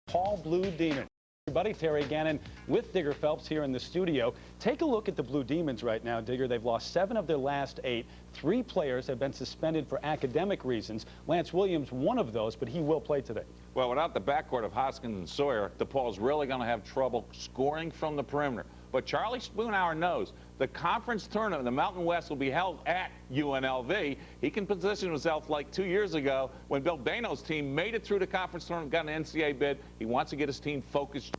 DePaul Blue Demons. Everybody, Terry Gannon with Digger Phelps here in the studio. Take a look at the Blue Demons right now, Digger. They've lost 7 of their last 8. 3 players have been suspended for academic reasons. Lance Williams, one of those, but he will play today. Well, without the backcourt of Hoskins and Sawyer, DePaul's really going to have trouble scoring from the perimeter. But Charlie Spoonhour knows the conference tournament in the Mountain West will be held at UNLV. He can position himself like 2 years ago when Bill Dano's team made it through the conference tournament, got an NCAA bid. He wants to get his team focused.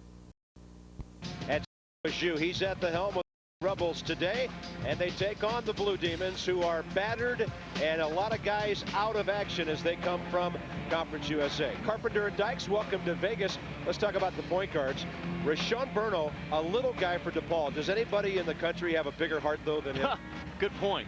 At LSU, he's at the helm of the Rebels today, and they take on the Blue Demons, who are battered, and a lot of guys out of action as they come from Conference USA. Carpenter and Dykes, welcome to Vegas. Let's talk about the point guards. Rashawn Burno, a little guy for DePaul. Does anybody in the country have a bigger heart, though, than him? Good point.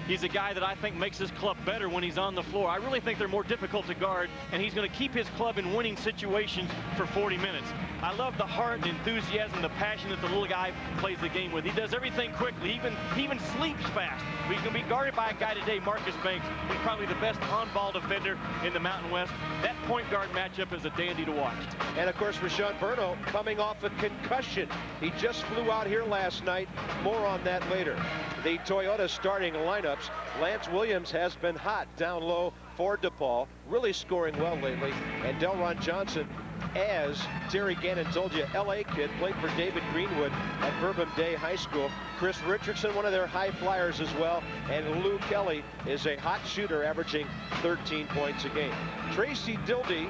He's a guy that I think makes his club better when he's on the floor. I really think they're more difficult to guard, and he's going to keep his club in winning situations for 40 minutes. I love the heart and enthusiasm, the passion that the little guy plays the game with. He does everything quickly. He even sleeps fast. He's going to be guarded by a guy today, Marcus Banks, who's probably the best on-ball defender in the Mountain West. That point guard matchup is a dandy to watch. And, of course, Rashawn Burno coming off a concussion. He just flew out here last night. More on that later. The Toyota starting lineups. Lance Williams has been hot down low for DePaul, really scoring well lately. And Delron Johnson, as Terry Gannon told you, LA kid, played for David Greenwood at Bourbon Day High School. Chris Richardson, one of their high flyers as well. And Lou Kelly is a hot shooter, averaging 13 points a game. Tracy Dildy,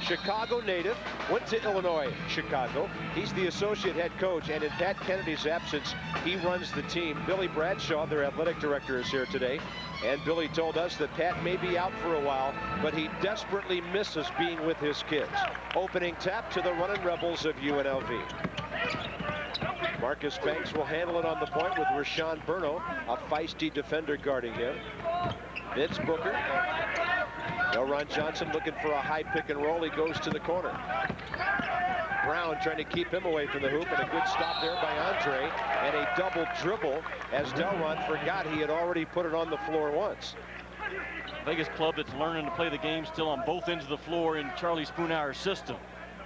Chicago native, went to Illinois, Chicago. He's the associate head coach, and in Pat Kennedy's absence, he runs the team. Billy Bradshaw, their athletic director, is here today. And Billy told us that Pat may be out for a while, but he desperately misses being with his kids. Opening tap to the running Rebels of UNLV. Marcus Banks will handle it on the point with Rashawn Burno, a feisty defender guarding him. Vince Booker. Delron Johnson looking for a high pick and roll. He goes to the corner. Brown trying to keep him away from the hoop, and a good stop there by Andre, and a double dribble as Delron forgot he had already put it on the floor once. Vegas club that's learning to play the game still on both ends of the floor in Charlie Spoonhour's system.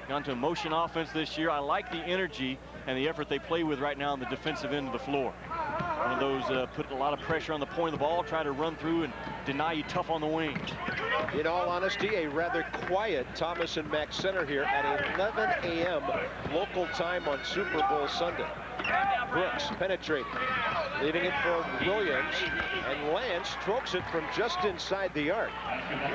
Gone to a motion offense this year. I like the energy and the effort they play with right now on the defensive end of the floor. One of those put a lot of pressure on the point of the ball, try to run through and deny you tough on the wing. In all honesty, a rather quiet Thomas and Mack Center here at 11 a.m. local time on Super Bowl Sunday. Brooks penetrating, leaving it for Williams, and Lance strokes it from just inside the arc.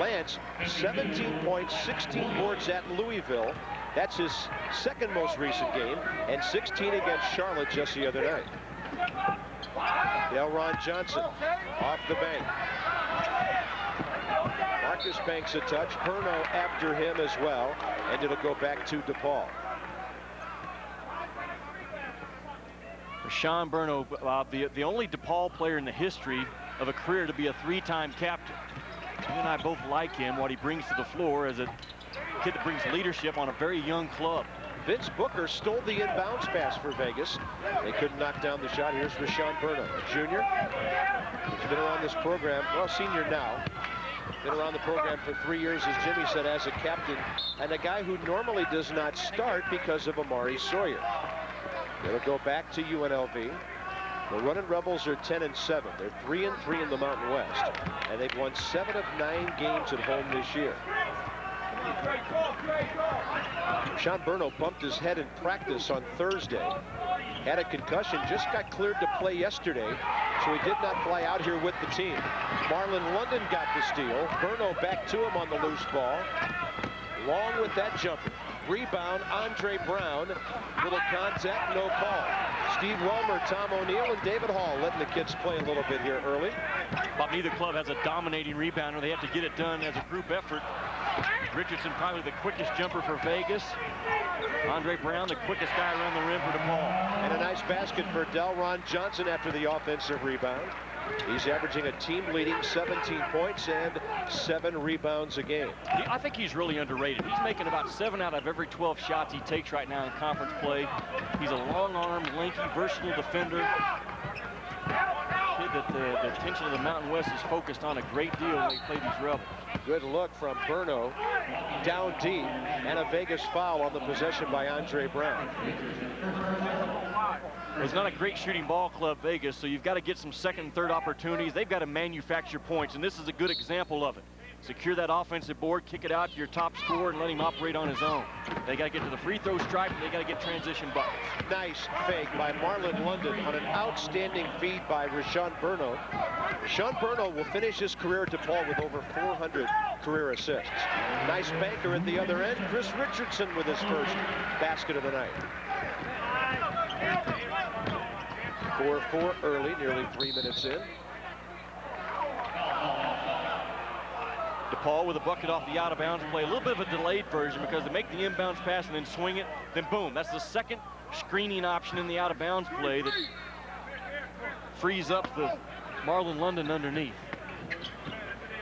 Lance, 17 points, 16 boards at Louisville. That's his second most recent game, and 16 against Charlotte just the other night. Delron Johnson off the bank. Marcus Banks a touch. Burno after him as well, and it'll go back to DePaul. Rashawn Burno, the only DePaul player in the history of a career to be a 3-time captain. You and I both like him, what he brings to the floor as a kid that brings leadership on a very young club. Vince Booker stole the inbounds pass for Vegas. They couldn't knock down the shot. Here's Rashawn Burno, a junior. He's been around this program, well, senior now. Been around the program for 3 years, as Jimmy said, as a captain, and a guy who normally does not start because of Omaree Sawyer. It'll go back to UNLV. The running Rebels are 10-7. They're 3-3 in the Mountain West, and they've won 7 of 9 games at home this year. Rashawn Burno bumped his head in practice on Thursday. Had a concussion, just got cleared to play yesterday, so he did not fly out here with the team. Marlon London got the steal. Burno back to him on the loose ball. Long with that jumper. Rebound, Andre Brown. Little contact, no call. Steve Welmer, Tom O'Neill, and David Hall letting the kids play a little bit here early. Bob, neither club has a dominating rebounder. They have to get it done as a group effort. Richardson probably the quickest jumper for Vegas. Andre Brown, the quickest guy around the rim for DePaul. And a nice basket for Delron Johnson after the offensive rebound. He's averaging a team-leading 17 points and 7 rebounds a game. I think he's really underrated. He's making about 7 out of every 12 shots he takes right now in conference play. He's a long-armed, lanky, versatile defender. that the attention of the Mountain West is focused on a great deal when they play these Rebels. Good look from Burno down deep, and a Vegas foul on the possession by Andre Brown. It's not a great shooting ball club, Vegas, so you've got to get some second and third opportunities. They've got to manufacture points, and this is a good example of it. Secure that offensive board, kick it out to your top scorer, and let him operate on his own. They got to get to the free throw stripe, and they got to get transition buckets. Nice fake by Marlon London on an outstanding feed by Richardson. Richardson will finish his career at DePaul with over 400 career assists. Nice banker at the other end. Chris Richardson with his first basket of the night. 4-4 early, nearly 3 minutes in. DePaul with a bucket off the out-of-bounds play. A little bit of a delayed version because they make the inbounds pass and then swing it. Then boom, that's the second screening option in the out-of-bounds play that frees up the Marlon London underneath.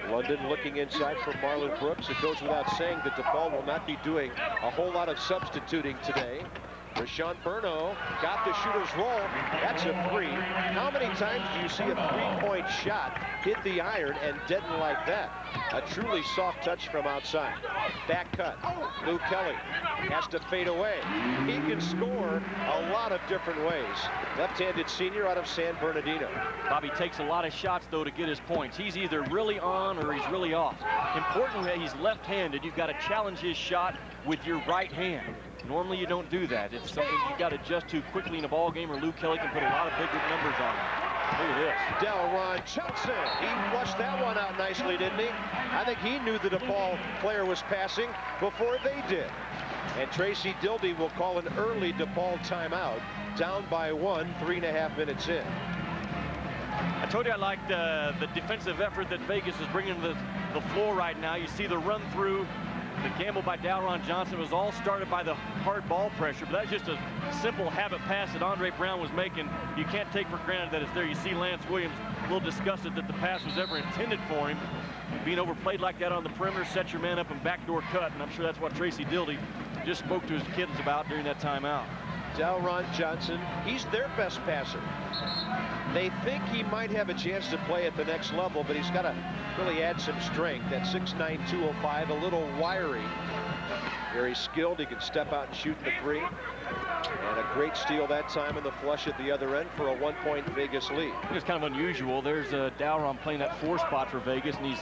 London looking inside for Marlon Brooks. It goes without saying that DePaul will not be doing a whole lot of substituting today. Richardson got the shooter's roll. That's a three. How many times do you see a three-point shot hit the iron and deaden like that? A truly soft touch from outside. Back cut. Lou Kelly has to fade away. He can score a lot of different ways. Left-handed senior out of San Bernardino. Bobby takes a lot of shots, though, to get his points. He's either really on or he's really off. Importantly, he's left-handed. You've got to challenge his shot with your right hand. Normally you don't do that. It's something you've got to adjust to quickly in a ball game, or Lou Kelly can put a lot of big numbers on him. Look at this. Delron Johnson. He flushed that one out nicely, didn't he? I think he knew the DePaul player was passing before they did. And Tracy Dildy will call an early DePaul timeout. Down by 1, 3.5 minutes in. I told you I liked the defensive effort that Vegas is bringing to the floor right now. You see the run through. The gamble by Delron Johnson was all started by the hard ball pressure, but that's just a simple habit pass that Andre Brown was making. You can't take for granted that it's there. You see Lance Williams a little disgusted that the pass was ever intended for him. Being overplayed like that on the perimeter, set your man up and backdoor cut, and I'm sure that's what Tracy Dildy just spoke to his kids about during that timeout. Delron Johnson, he's their best passer. They think he might have a chance to play at the next level, but he's got to really add some strength. At 6'9", 205, a little wiry. Very skilled. He can step out and shoot the three. And a great steal that time in the flush at the other end for a 1-point Vegas lead. It's kind of unusual. There's Delron playing that 4 spot for Vegas, and he's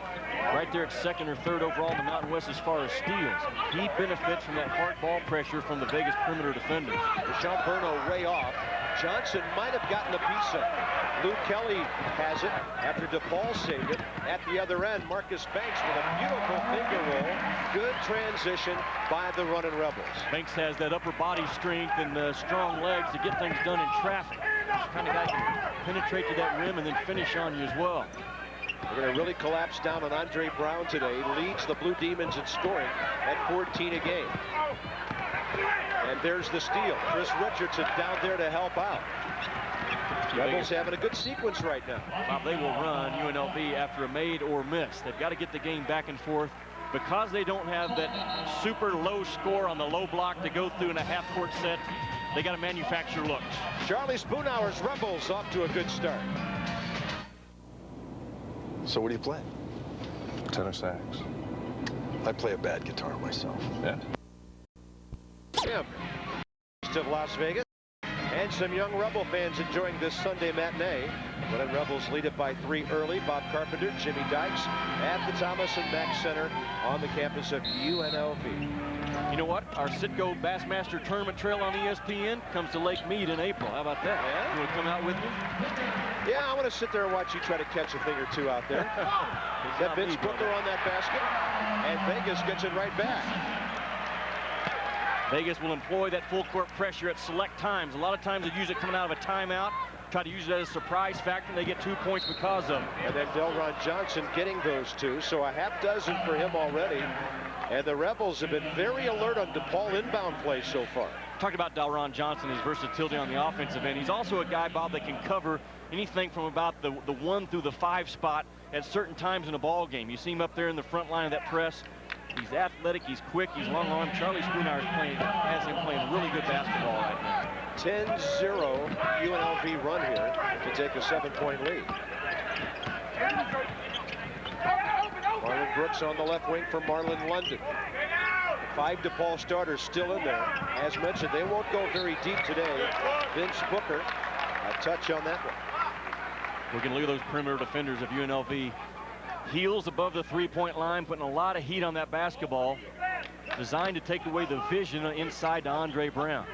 right there at second or third overall in the Mountain West as far as steals. He benefits from that hard ball pressure from the Vegas perimeter defenders. Richardson way off. Johnson might have gotten a piece of it. Lou Kelly has it after DePaul saved it. At the other end, Marcus Banks with a beautiful finger roll. Good transition by the running Rebels. Banks has that upper body strength and strong legs to get things done in traffic. This kind of guy can penetrate to that rim and then finish on you as well. They're going to really collapse down on Andre Brown today. Leads the Blue Demons in scoring at 14 a game. And there's the steal. Chris Richardson down there to help out. Rebels having a good sequence right now. Bob, they will run UNLV after a made or miss. They've got to get the game back and forth. Because they don't have that super low score on the low block to go through in a half-court set, they got to manufacture looks. Charlie Spoonhour's Rebels off to a good start. So what do you play? Tenor sax. I play a bad guitar myself. Yeah. To Las Vegas, and some young Rebel fans enjoying this Sunday matinee. But the Rebels lead it by 3 early. Bob Carpenter, Jimmy Dykes at the Thomas and Mack Center on the campus of UNLV. You know what? Our Citgo Bassmaster Tournament Trail on ESPN comes to Lake Mead in April. How about that? Yeah. You want to come out with me? Yeah, I want to sit there and watch you try to catch a thing or two out there. That Vince Booker on that basket, and Vegas gets it right back. Vegas will employ that full court pressure at select times. A lot of times they use it coming out of a timeout, try to use it as a surprise factor, and they get 2 points because of it. And then Delron Johnson getting those 2, so a half dozen for him already. And the Rebels have been very alert on DePaul inbound play so far. Talked about Delron Johnson, his versatility on the offensive end. He's also a guy, Bob, that can cover anything from about the 1 through the 5 spot at certain times in a ball game. You see him up there in the front line of that press. He's athletic, he's quick, he's long-armed. Charlie Spoonhour has him playing really good basketball right now. 10-0 UNLV run here to take a 7-point lead. Marlon Brooks on the left wing for Marlon London. The 5 DePaul starters still in there. As mentioned, they won't go very deep today. Vince Booker, a touch on that one. We're going to look at those perimeter defenders of UNLV. Heels above the three-point line, putting a lot of heat on that basketball. Designed to take away the vision inside to Umaree Brown.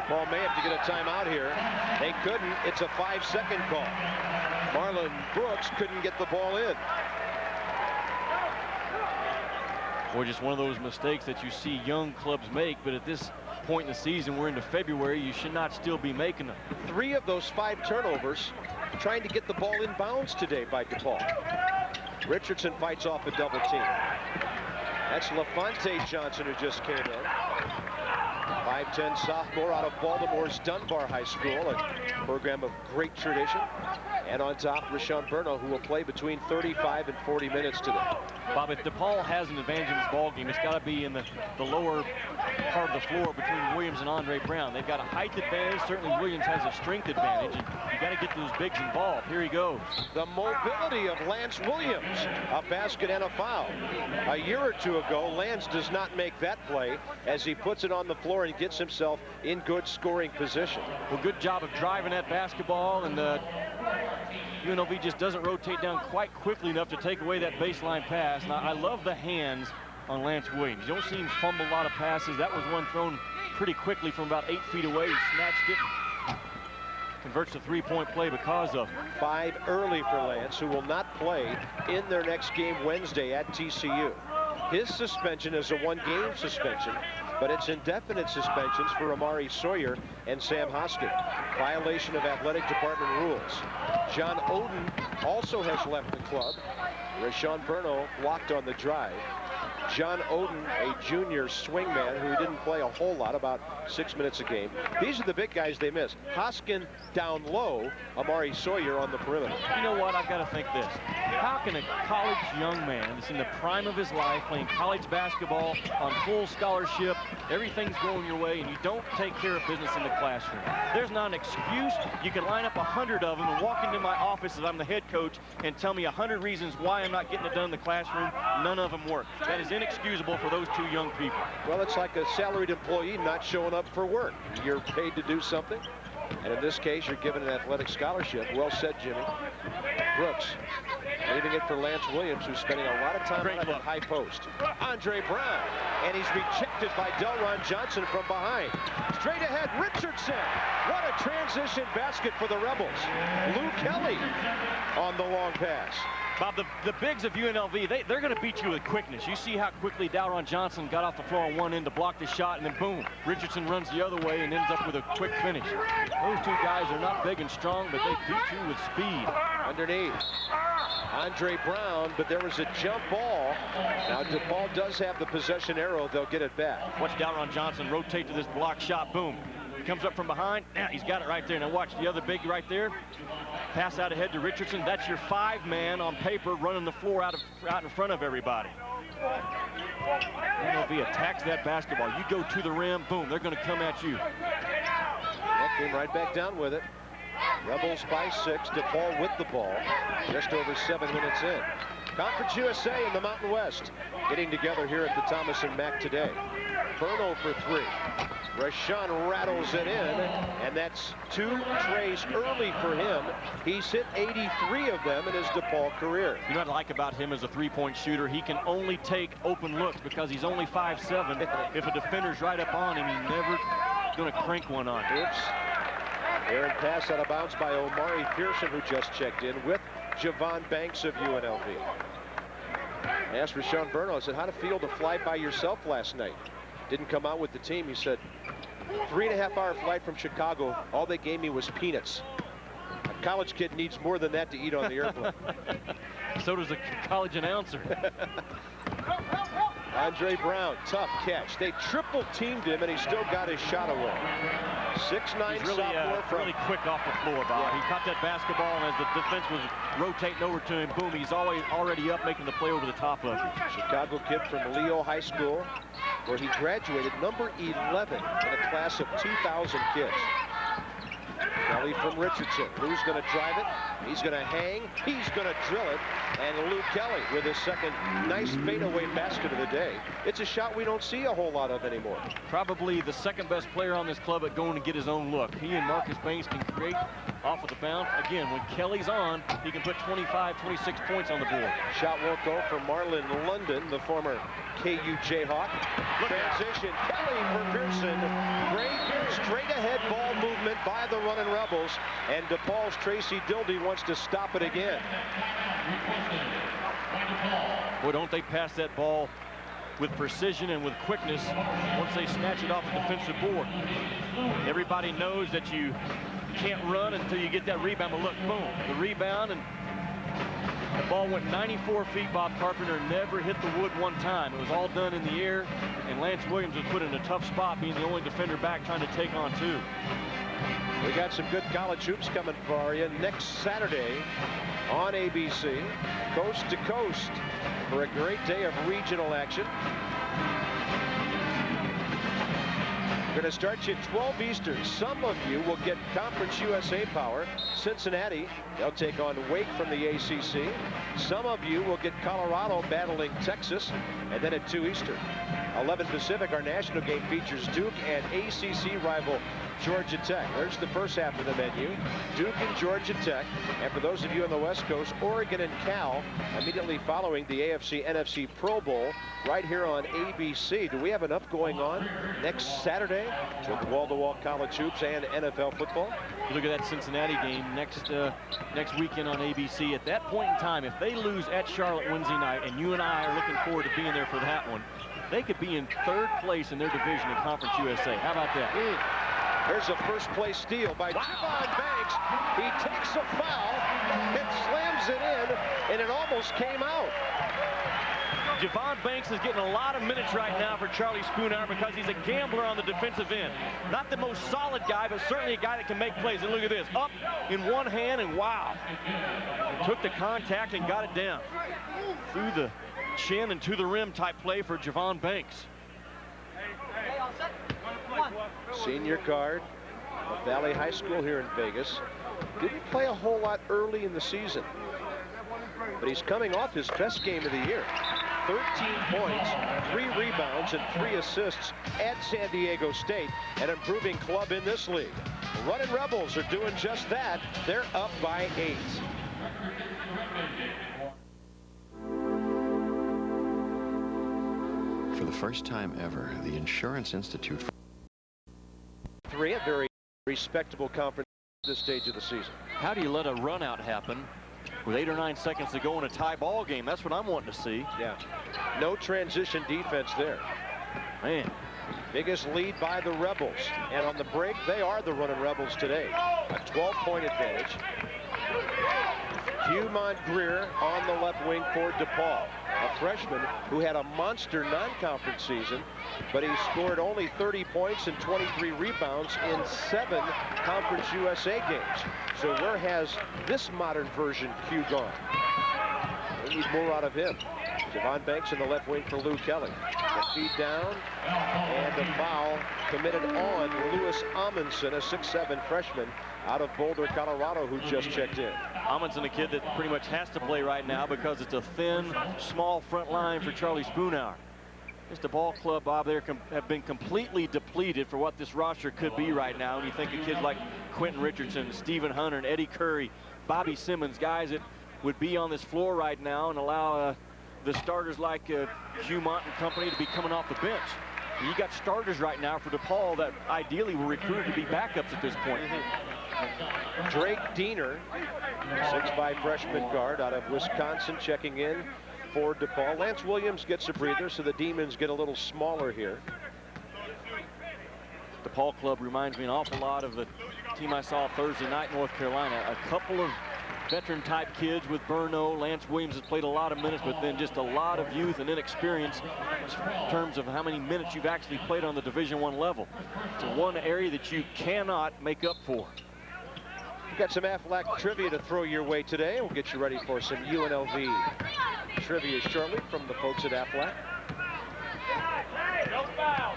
Paul may have to get a timeout here. They couldn't. It's a 5-second call. Marlon Brooks couldn't get the ball in. Boy, just one of those mistakes that you see young clubs make, but at this point in the season, we're into February, you should not still be making them. 3 of those 5 turnovers trying to get the ball in bounds today by DePaul. Richardson fights off a double team. That's Lafonte Johnson, who just came in. 5'10" sophomore out of Baltimore's Dunbar High School, a program of great tradition. And on top, Richardson, who will play between 35 and 40 minutes today. Bob, if DePaul has an advantage in this ballgame, it's got to be in the lower part of the floor between Williams and Umaree Brown. They've got a height advantage. Certainly Williams has a strength advantage, and you got to get those bigs involved. Here he goes. The mobility of Lance Williams, a basket and a foul. A year or two ago, Lance does not make that play as he puts it on the floor and gets himself in good scoring position. Well, good job of driving that basketball, and UNLV just doesn't rotate down quite quickly enough to take away that baseline pass. Now, I love the hands on Lance Williams. You don't see him fumble a lot of passes. That was one thrown pretty quickly from about 8 feet away. He snatched it, converts the three-point play because of 5 early for Lance, who will not play in their next game Wednesday at TCU. His suspension is a 1-game suspension, but it's indefinite suspensions for Amari Sawyer and Sam Hoskin. Violation of athletic department rules. John Oden also has left the club. Richardson blocked on the drive. John Oden, a junior swingman who didn't play a whole lot, about 6 minutes a game. These are the big guys they miss. Hoskin down low, Amari Sawyer on the perimeter. You know what? I've got to think this. How can a college young man that's in the prime of his life, playing college basketball on full scholarship, everything's going your way, and you don't take care of business in the classroom? There's not an excuse. You can line up 100 of them and walk into my office as I'm the head coach and tell me 100 reasons why I'm not getting it done in the classroom. None of them work. That is inexcusable for those 2 young people. Well, it's like a salaried employee not showing up for work. You're paid to do something, and in this case, you're given an athletic scholarship. Well said, Jimmy. Brooks leaving it for Lance Williams, who's spending a lot of time on that high post. Umaree Brown, and he's rejected by Delron Johnson from behind. Straight ahead, Richardson. What a transition basket for the Rebels. Lou Kelly on the long pass. Bob, the bigs of UNLV, they're going to beat you with quickness. You see how quickly Delron Johnson got off the floor on one end to block the shot, and then boom, Richardson runs the other way and ends up with a quick finish. Those 2 guys are not big and strong, but they beat you with speed. Underneath, Umaree Brown, but there was a jump ball. Now DePaul does have the possession arrow. They'll get it back. Watch Delron Johnson rotate to this block shot. Boom. He comes up from behind. Now he's got it right there. Now watch the other big right there. Pass out ahead to Richardson. That's your 5-man on paper running the floor out in front of everybody. UNLV attacks that basketball. You go to the rim, boom, they're going to come at you. That came right back down with it. Rebels by 6. DePaul with the ball. Just over 7 minutes in. Conference USA in the Mountain West getting together here at the Thomas and Mack today. Burno for 3. Richardson rattles it in, and that's 2 trays early for him. He's hit 83 of them in his DePaul career. You know what I like about him as a 3-point shooter? He can only take open looks because he's only 5'7". If a defender's right up on him, he's never going to crank one on him. Oops. Errant pass out of bounds by Omaree Pearson, who just checked in with Javon Banks of UNLV. I asked Richardson, I said, how'd it feel to fly by yourself last night? Didn't come out with the team. He said, 3.5-hour flight from Chicago. All they gave me was peanuts. A college kid needs more than that to eat on the airplane. So does a college announcer. Umaree Brown, tough catch. They triple teamed him, and he still got his shot away. 6'9" He's really, sophomore. Really quick off the floor, Bob. Yeah. He caught that basketball, and as the defense was rotating over to him, boom, he's already up making the play over the top of it. Chicago kid from Leo High School, where he graduated number 11 in a class of 2,000 kids. Kelly from Richardson. Lou's going to drive it. He's going to hang. He's going to drill it. And Lou Kelly with his second nice fadeaway basket of the day. It's a shot we don't see a whole lot of anymore. Probably the second best player on this club at going to get his own look. He and Marcus Banks can create off of the bounce. Again, when Kelly's on, he can put 25, 26 points on the board. Shot won't go for Marlon London, the former KU Jayhawk. Transition, Kelly for Pearson. Great straight ahead ball movement by the running Rebels. And DePaul's Tracy Dildy wants to stop it again. Boy, don't they pass that ball with precision and with quickness once they snatch it off the defensive board. Everybody knows that you can't run until you get that rebound, but look, boom, the rebound, and the ball went 94 feet. Bob Carpenter never hit the wood one time. It was all done in the air, and Lance Williams was put in a tough spot, being the only defender back trying to take on two. We got some good college hoops coming for you next Saturday on ABC, coast to coast, for a great day of regional action. We're going to start you at 12 Eastern. Some of you will get Conference USA power. Cincinnati, they'll take on Wake from the ACC. Some of you will get Colorado battling Texas. And then at 2 Eastern, 11 Pacific, our national game features Duke and ACC rival Georgia Tech. There's the first half of the menu. Duke and Georgia Tech. And for those of you on the West Coast, Oregon and Cal immediately following the AFC NFC Pro Bowl right here on ABC. Do we have enough going on next Saturday with wall-to-wall college hoops and NFL football? Look at that Cincinnati game next weekend on ABC. At that point in time, if they lose at Charlotte Wednesday night, and you and I are looking forward to being there for that one, they could be in 3rd place in their division in Conference USA. How about that? Here's a first-place steal by Javon Banks. He takes a foul and slams it in, and it almost came out. Javon Banks is getting a lot of minutes right now for Charlie Spoonhour because he's a gambler on the defensive end. Not the most solid guy, but certainly a guy that can make plays. And look at this, up in one hand, and wow. Took the contact and got it down. Through the chin and to the rim type play for Javon Banks. Senior guard of Valley High School here in Vegas. Didn't play a whole lot early in the season, but he's coming off his best game of the year. 13 points, 3 rebounds, and 3 assists at San Diego State, an improving club in this league. Running Rebels are doing just that. They're up by 8. For the first time ever, the Insurance Institute. 3, a very respectable conference at this stage of the season. How do you let a run out happen with 8 or 9 seconds to go in a tie ball game? That's what I'm wanting to see. Yeah, no transition defense there. Man, biggest lead by the Rebels, and on the break they are the running Rebels today. A 12-point advantage. Hugh Greer on the left wing for DePaul, a freshman who had a monster non-conference season, but he scored only 30 points and 23 rebounds in 7 Conference USA games. So where has this modern version Hugh gone? We need more out of him. Javon Banks in the left wing for Lou Kelly. The feed down, and the foul committed on Lewis Amundsen, a 6'7" freshman out of Boulder, Colorado, who just checked in. Amundsen, a kid that pretty much has to play right now because it's a thin, small front line for Charlie Spoonhour. Just the ball club, Bob, there have been completely depleted for what this roster could be right now. And you think of kids like Quentin Richardson, Stephen Hunter, and Eddie Curry, Bobby Simmons, guys that would be on this floor right now and allow the starters like Hugh Mont and company to be coming off the bench. And you got starters right now for DePaul that ideally were recruited to be backups at this point. Drake Diener, 6'5" freshman guard out of Wisconsin, checking in for DePaul. Lance Williams gets a breather, so the Demons get a little smaller here. DePaul club reminds me an awful lot of the team I saw Thursday night in North Carolina. A couple of veteran-type kids with Burno. Lance Williams has played a lot of minutes, but then just a lot of youth and inexperience in terms of how many minutes you've actually played on the Division I level. It's one area that you cannot make up for. We've got some Aflac trivia to throw your way today. We'll get you ready for some UNLV trivia shortly from the folks at Aflac. No foul.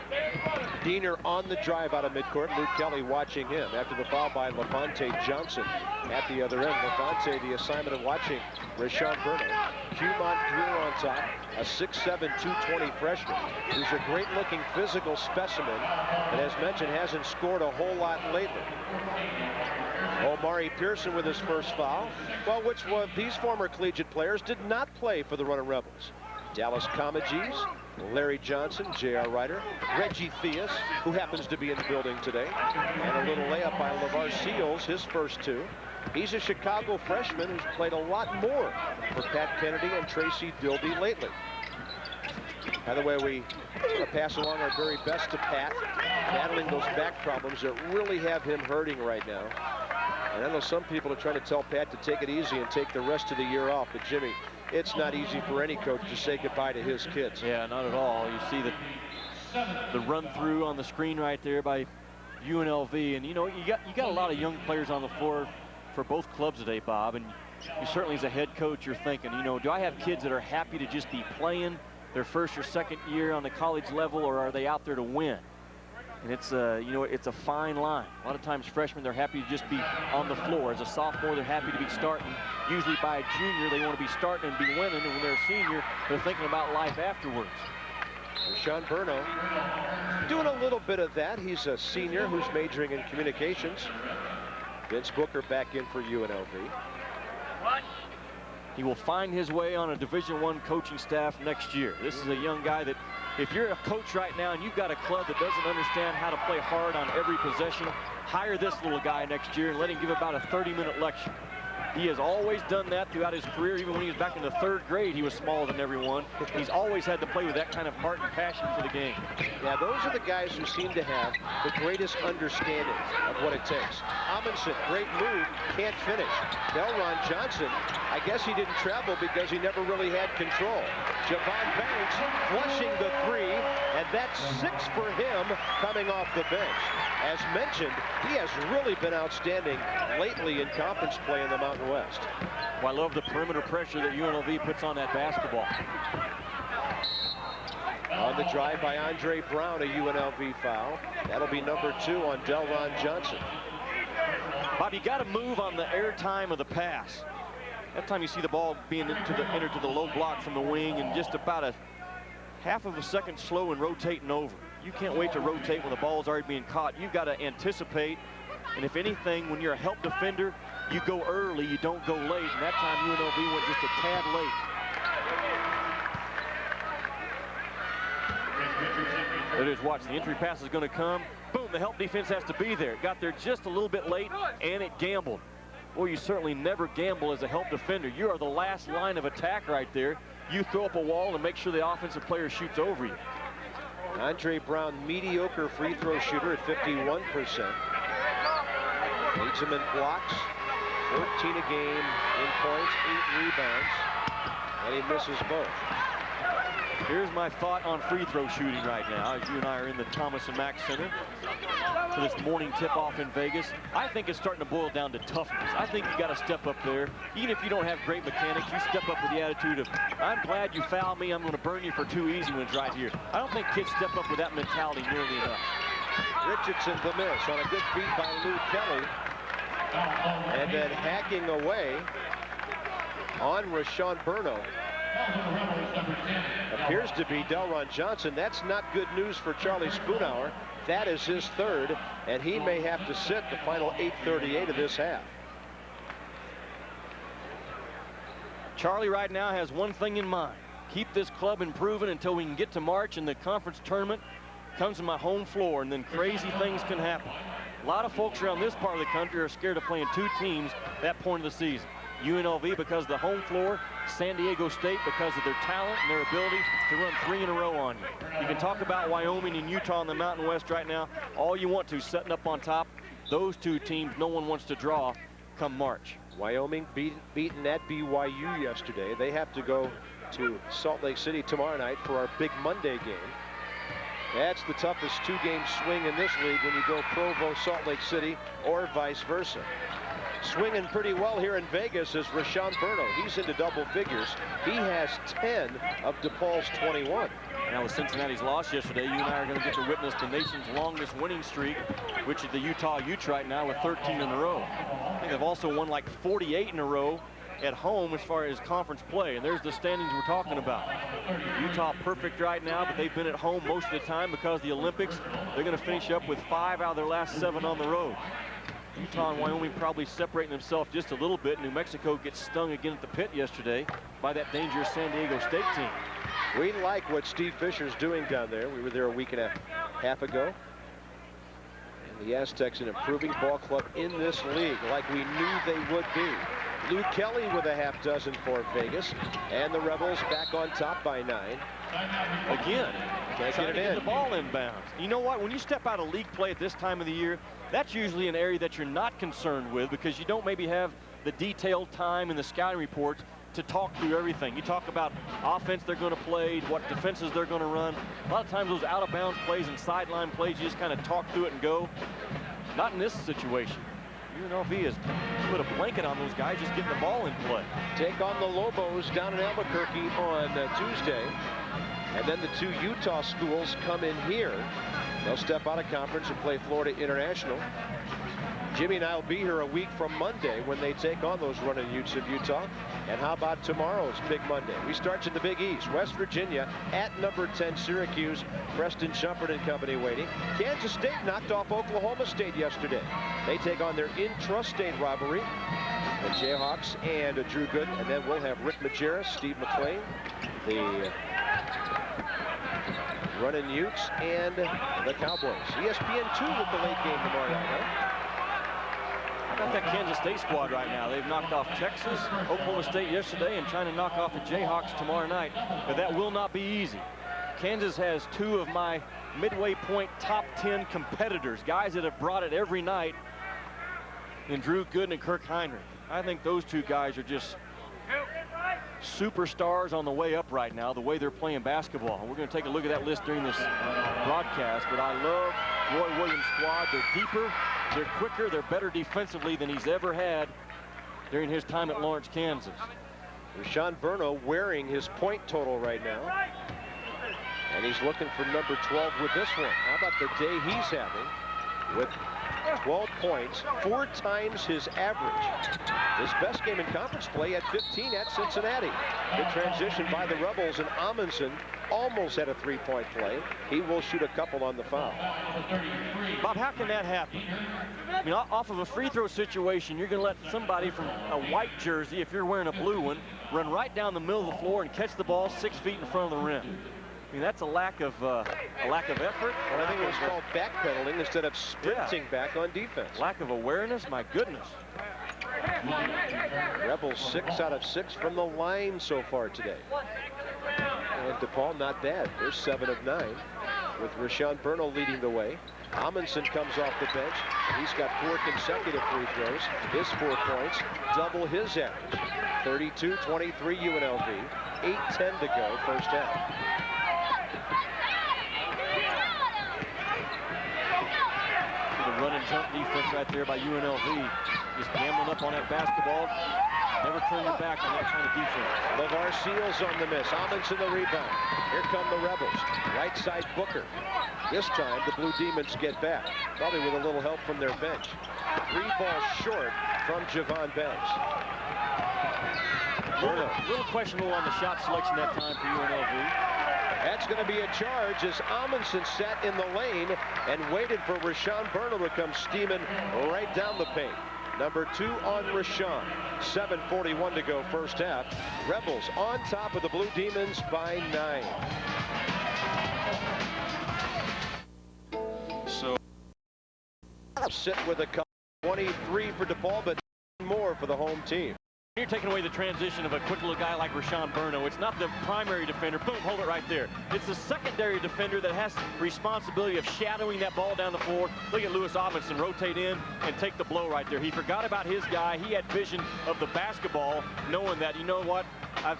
Diener on the drive out of midcourt. Luke Kelly watching him after the foul by Lafonte Johnson at the other end. Lafonte, the assignment of watching Rashawn Burno. Cumont Greer on top, a 6'7", 220 freshman who's a great-looking physical specimen, and as mentioned, hasn't scored a whole lot lately. Omaree Pearson with his first foul. Well, which one of these former collegiate players did not play for the Running Rebels? Dallas Comegys, Larry Johnson, J.R. Ryder, Reggie Theis, who happens to be in the building today, and a little layup by LeVar Seals, his first two. He's a Chicago freshman who's played a lot more for Pat Kennedy and Tracy Dildy lately. By the way, we want to pass along our very best to Pat, battling those back problems that really have him hurting right now. And I know some people are trying to tell Pat to take it easy and take the rest of the year off, but Jimmy, it's not easy for any coach to say goodbye to his kids. Yeah, not at all. You see the run through on the screen right there by UNLV, and you know, you got a lot of young players on the floor for both clubs today, Bob, and you certainly as a head coach you're thinking, you know, do I have kids that are happy to just be playing their first or second year on the college level, or are they out there to win? And it's you know, it's a fine line. A lot of times freshmen, they're happy to just be on the floor. As a sophomore, they're happy to be starting. Usually by a junior, they want to be starting and be winning, and when they're a senior, they're thinking about life afterwards. Rashawn Burno doing a little bit of that. He's a senior who's majoring in communications. Vince Booker back in for UNLV. He will find his way on a Division I coaching staff next year. This is a young guy that, if you're a coach right now and you've got a club that doesn't understand how to play hard on every possession, hire this little guy next year and let him give about a 30-minute lecture. He has always done that throughout his career. Even when he was back in the 3rd grade, he was smaller than everyone. He's always had to play with that kind of heart and passion for the game. Yeah, those are the guys who seem to have the greatest understanding of what it takes. Amundsen, great move, can't finish. Delron Johnson, I guess he didn't travel because he never really had control. Javon Banks flushing the 3, and that's 6 for him coming off the bench. As mentioned, he has really been outstanding lately in conference play in the Mountain West. Well, I love the perimeter pressure that UNLV puts on that basketball. On the drive by Andre Brown, a UNLV foul. That'll be number 2 on Delron Johnson. Bob, you got to move on the air time of the pass. That time you see the ball being entered to the low block from the wing, and just about a half of a second slow and rotating over. You can't wait to rotate when the ball's already being caught. You've got to anticipate, and if anything, when you're a help defender, you go early, you don't go late, and that time UNLV went just a tad late. It is, watch, the entry pass is going to come. Boom, the help defense has to be there. Got there just a little bit late, and it gambled. Boy, you certainly never gamble as a help defender. You are the last line of attack right there. You throw up a wall and make sure the offensive player shoots over you. Andre Brown, mediocre free throw shooter at 51%. Leads him in blocks, 14 a game in points, 8 rebounds, and he misses both. Here's my thought on free throw shooting right now, as you and I are in the Thomas & Mack Center for this morning tip-off in Vegas. I think it's starting to boil down to toughness. I think you got to step up there. Even if you don't have great mechanics, you step up with the attitude of, I'm glad you fouled me, I'm going to burn you for 2 easy ones right here. I don't think kids step up with that mentality nearly enough. Richardson the miss on a good beat by Lou Kelly. And then hacking away on Rashawn Burno appears to be Delron Johnson. That's not good news for Charlie Spoonhour. That is his 3rd, and he may have to sit the final 8:38 of this half. Charlie right now has one thing in mind. Keep this club improving until we can get to March and the conference tournament comes to my home floor, and then crazy things can happen. A lot of folks around this part of the country are scared of playing 2 teams at that point of the season. UNLV because of the home floor, San Diego State because of their talent and their ability to run 3 in a row on you. You can talk about Wyoming and Utah in the Mountain West right now all you want to, setting up on top. Those 2 teams no one wants to draw come March. Wyoming beaten at BYU yesterday. They have to go to Salt Lake City tomorrow night for our big Monday game. That's the toughest 2-game swing in this league when you go Provo, Salt Lake City, or vice versa. Swinging pretty well here in Vegas is Rashawn Burno. He's into double figures. He has 10 of DePaul's 21. Now with Cincinnati's loss yesterday, you and I are going to get to witness the nation's longest winning streak, which is the Utah Utes right now with 13 in a row. I think they've also won like 48 in a row at home as far as conference play, and there's the standings we're talking about. Utah perfect right now, but they've been at home most of the time because of the Olympics. They're going to finish up with 5 out of their last 7 on the road. Utah and Wyoming probably separating themselves just a little bit. New Mexico gets stung again at the pit yesterday by that dangerous San Diego State team. We like what Steve Fisher's doing down there. We were there a week and a half ago. And the Aztecs an improving ball club in this league, like we knew they would be. Lou Kelly with a half dozen for Vegas, and the Rebels back on top by 9. Again, Can't trying get to it get in. the ball inbounds. You know what? When you step out of league play at this time of the year, that's usually an area that you're not concerned with because you don't maybe have the detailed time in the scouting reports to talk through everything. You talk about offense they're going to play, what defenses they're going to run. A lot of times those out-of-bounds plays and sideline plays, you just kind of talk through it and go. Not in this situation. UNLV has put a blanket on those guys just getting the ball in play. Take on the Lobos down in Albuquerque on Tuesday. And then the 2 Utah schools come in here. They'll step out of conference and play Florida International. Jimmy and I will be here a week from Monday when they take on those running Utes of Utah. And how about tomorrow's Big Monday? We start in the Big East. West Virginia at number 10 Syracuse. Preston Shumpert and company waiting. Kansas State knocked off Oklahoma State yesterday. They take on their intrastate rivalry. The Jayhawks and Drew Gooden. And then we'll have Rick Majerus, Steve McClain, the running Utes, and the Cowboys. ESPN2 with the late game tomorrow night. How about that Kansas State squad right now? They've knocked off Texas, Oklahoma State yesterday, and trying to knock off the Jayhawks tomorrow night. But that will not be easy. Kansas has 2 of my midway point top 10 competitors, guys that have brought it every night, in Drew Gooden and Kirk Heinrich. I think those 2 guys are just superstars on the way up right now, the way they're playing basketball. We're going to take a look at that list during this broadcast, but I love Roy Williams' squad. They're deeper, they're quicker, they're better defensively than he's ever had during his time at Lawrence, Kansas. Rashawn Burno wearing his point total right now. And he's looking for number 12 with this one. How about the day he's having with 12 points, 4 times his average. His best game in conference play at 15 at Cincinnati. Good transition by the Rebels, and Amundsen almost had a 3-point play. He will shoot a couple on the foul. Bob, how can that happen? I mean, off of a free throw situation, you're going to let somebody from a white jersey, if you're wearing a blue one, run right down the middle of the floor and catch the ball 6 feet in front of the rim. I mean, that's a lack of effort. Well, I think it was called backpedaling instead of sprinting back on defense. Lack of awareness, my goodness. Rebels 6 out of 6 from the line so far today. And DePaul not bad. They're 7 of 9 with Rashawn Burno leading the way. Amundsen comes off the bench, and he's got 4 consecutive free throws. His 4 points, double his average. 32-23 UNLV. 8:10 to go, first half. The run and jump defense right there by UNLV. Just gambling up on that basketball. Never turn your back on that kind of defense. LeVar Seals on the miss. Amundsen the rebound. Here come the Rebels. Right side Booker. This time the Blue Demons get back. Probably with a little help from their bench. 3 balls short from Javon Banks. A little questionable on the shot selection that time for UNLV. That's going to be a charge as Amundsen sat in the lane and waited for Rashawn Burno to come steaming right down the paint. Number 2 on Rashawn. 7:41 to go first half. Rebels on top of the Blue Demons by 9. So Sit with a couple. 23 for DePaul, but more for the home team. You're taking away the transition of a quick little guy like Rashawn Burno. It's not the primary defender. Boom, hold it right there. It's the secondary defender that has responsibility of shadowing that ball down the floor. Look at Lewis Amundsen rotate in and take the blow right there. He forgot about his guy. He had vision of the basketball, knowing that, you know what,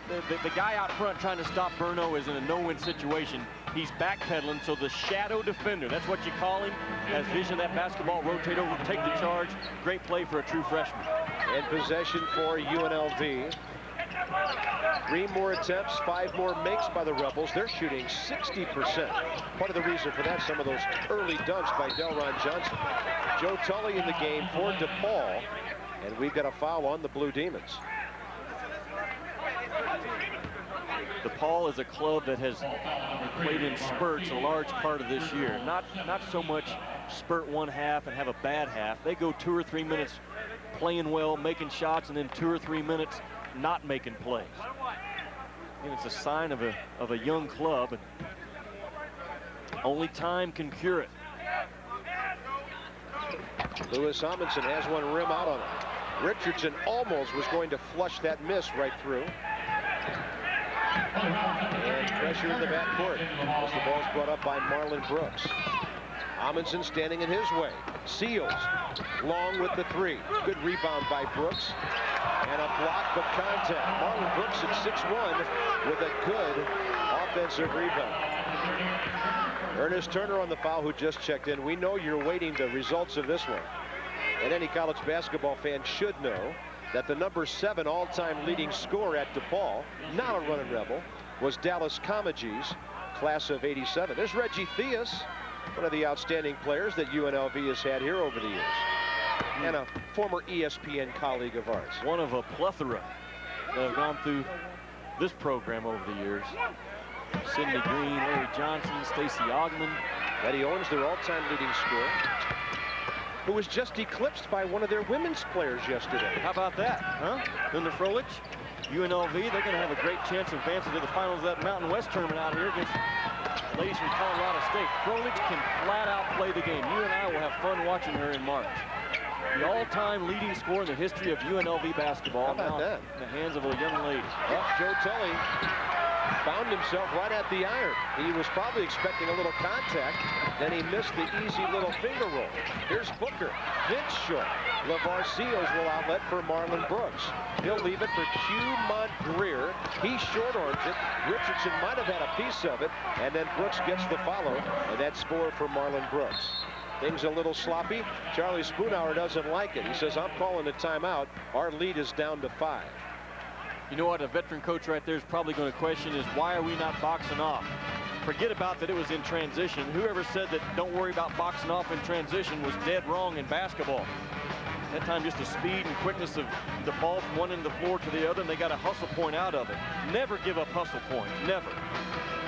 the guy out front trying to stop Burno is in a no-win situation. He's backpedaling, so the shadow defender, that's what you call him, has vision of that basketball, rotate over, take the charge. Great play for a true freshman. And possession for UNLV. 3 more attempts, 5 more makes by the Rebels. They're shooting 60%. Part of the reason for that, some of those early dunks by Delron Johnson. Joe Tully in the game for DePaul. And we've got a foul on the Blue Demons. DePaul is a club that has played in spurts a large part of this year. Not so much spurt one half and have a bad half. They go 2 or 3 minutes playing well, making shots, and then 2 or 3 minutes not making plays. And it's a sign of a young club, and only time can cure it. Lewis Amundsen has one rim out on him. Richardson almost was going to flush that miss right through. And pressure in the backcourt as the ball's brought up by Marlon Brooks. Amundsen standing in his way. Seals long with the 3. Good rebound by Brooks. And a block but contact. Marlon Brooks at 6'1" with a good offensive rebound. Ernest Turner on the foul, who just checked in. We know you're waiting the results of this one. And any college basketball fan should know that the number 7 all-time leading scorer at DePaul, not a running Rebel, was Dallas Comagee's class of '87. There's Reggie Theis, one of the outstanding players that UNLV has had here over the years, and a former ESPN colleague of ours. One of a plethora that have gone through this program over the years. Sidney Green, Larry Johnson, Stacey Ogman. Eddie Owens, their all-time leading scorer, who was just eclipsed by one of their women's players yesterday. How about that, huh? Linda Froelich, UNLV, they're going to have a great chance of advancing to the finals of that Mountain West tournament out here against the ladies from Colorado State. Froelich can flat out play the game. You and I will have fun watching her in March. The all-time leading scorer in the history of UNLV basketball. How about that? In the hands of a young lady. Well, Joe Tully found himself right at the iron. He was probably expecting a little contact, then he missed the easy little finger roll. Here's Booker. Vince short. LeVar Seals will outlet for Marlon Brooks. He'll leave it for Q Montgreer. He short-arms it. Richardson might have had a piece of it, and then Brooks gets the follow, and that's score for Marlon Brooks. Things a little sloppy. Charlie Spoonhour doesn't like it. He says, I'm calling a timeout. Our lead is down to 5. You know what a veteran coach right there is probably going to question is, why are we not boxing off? Forget about that it was in transition. Whoever said that don't worry about boxing off in transition was dead wrong in basketball. That time just the speed and quickness of the ball from one end of the floor to the other, and they got a hustle point out of it. Never give up hustle points, never.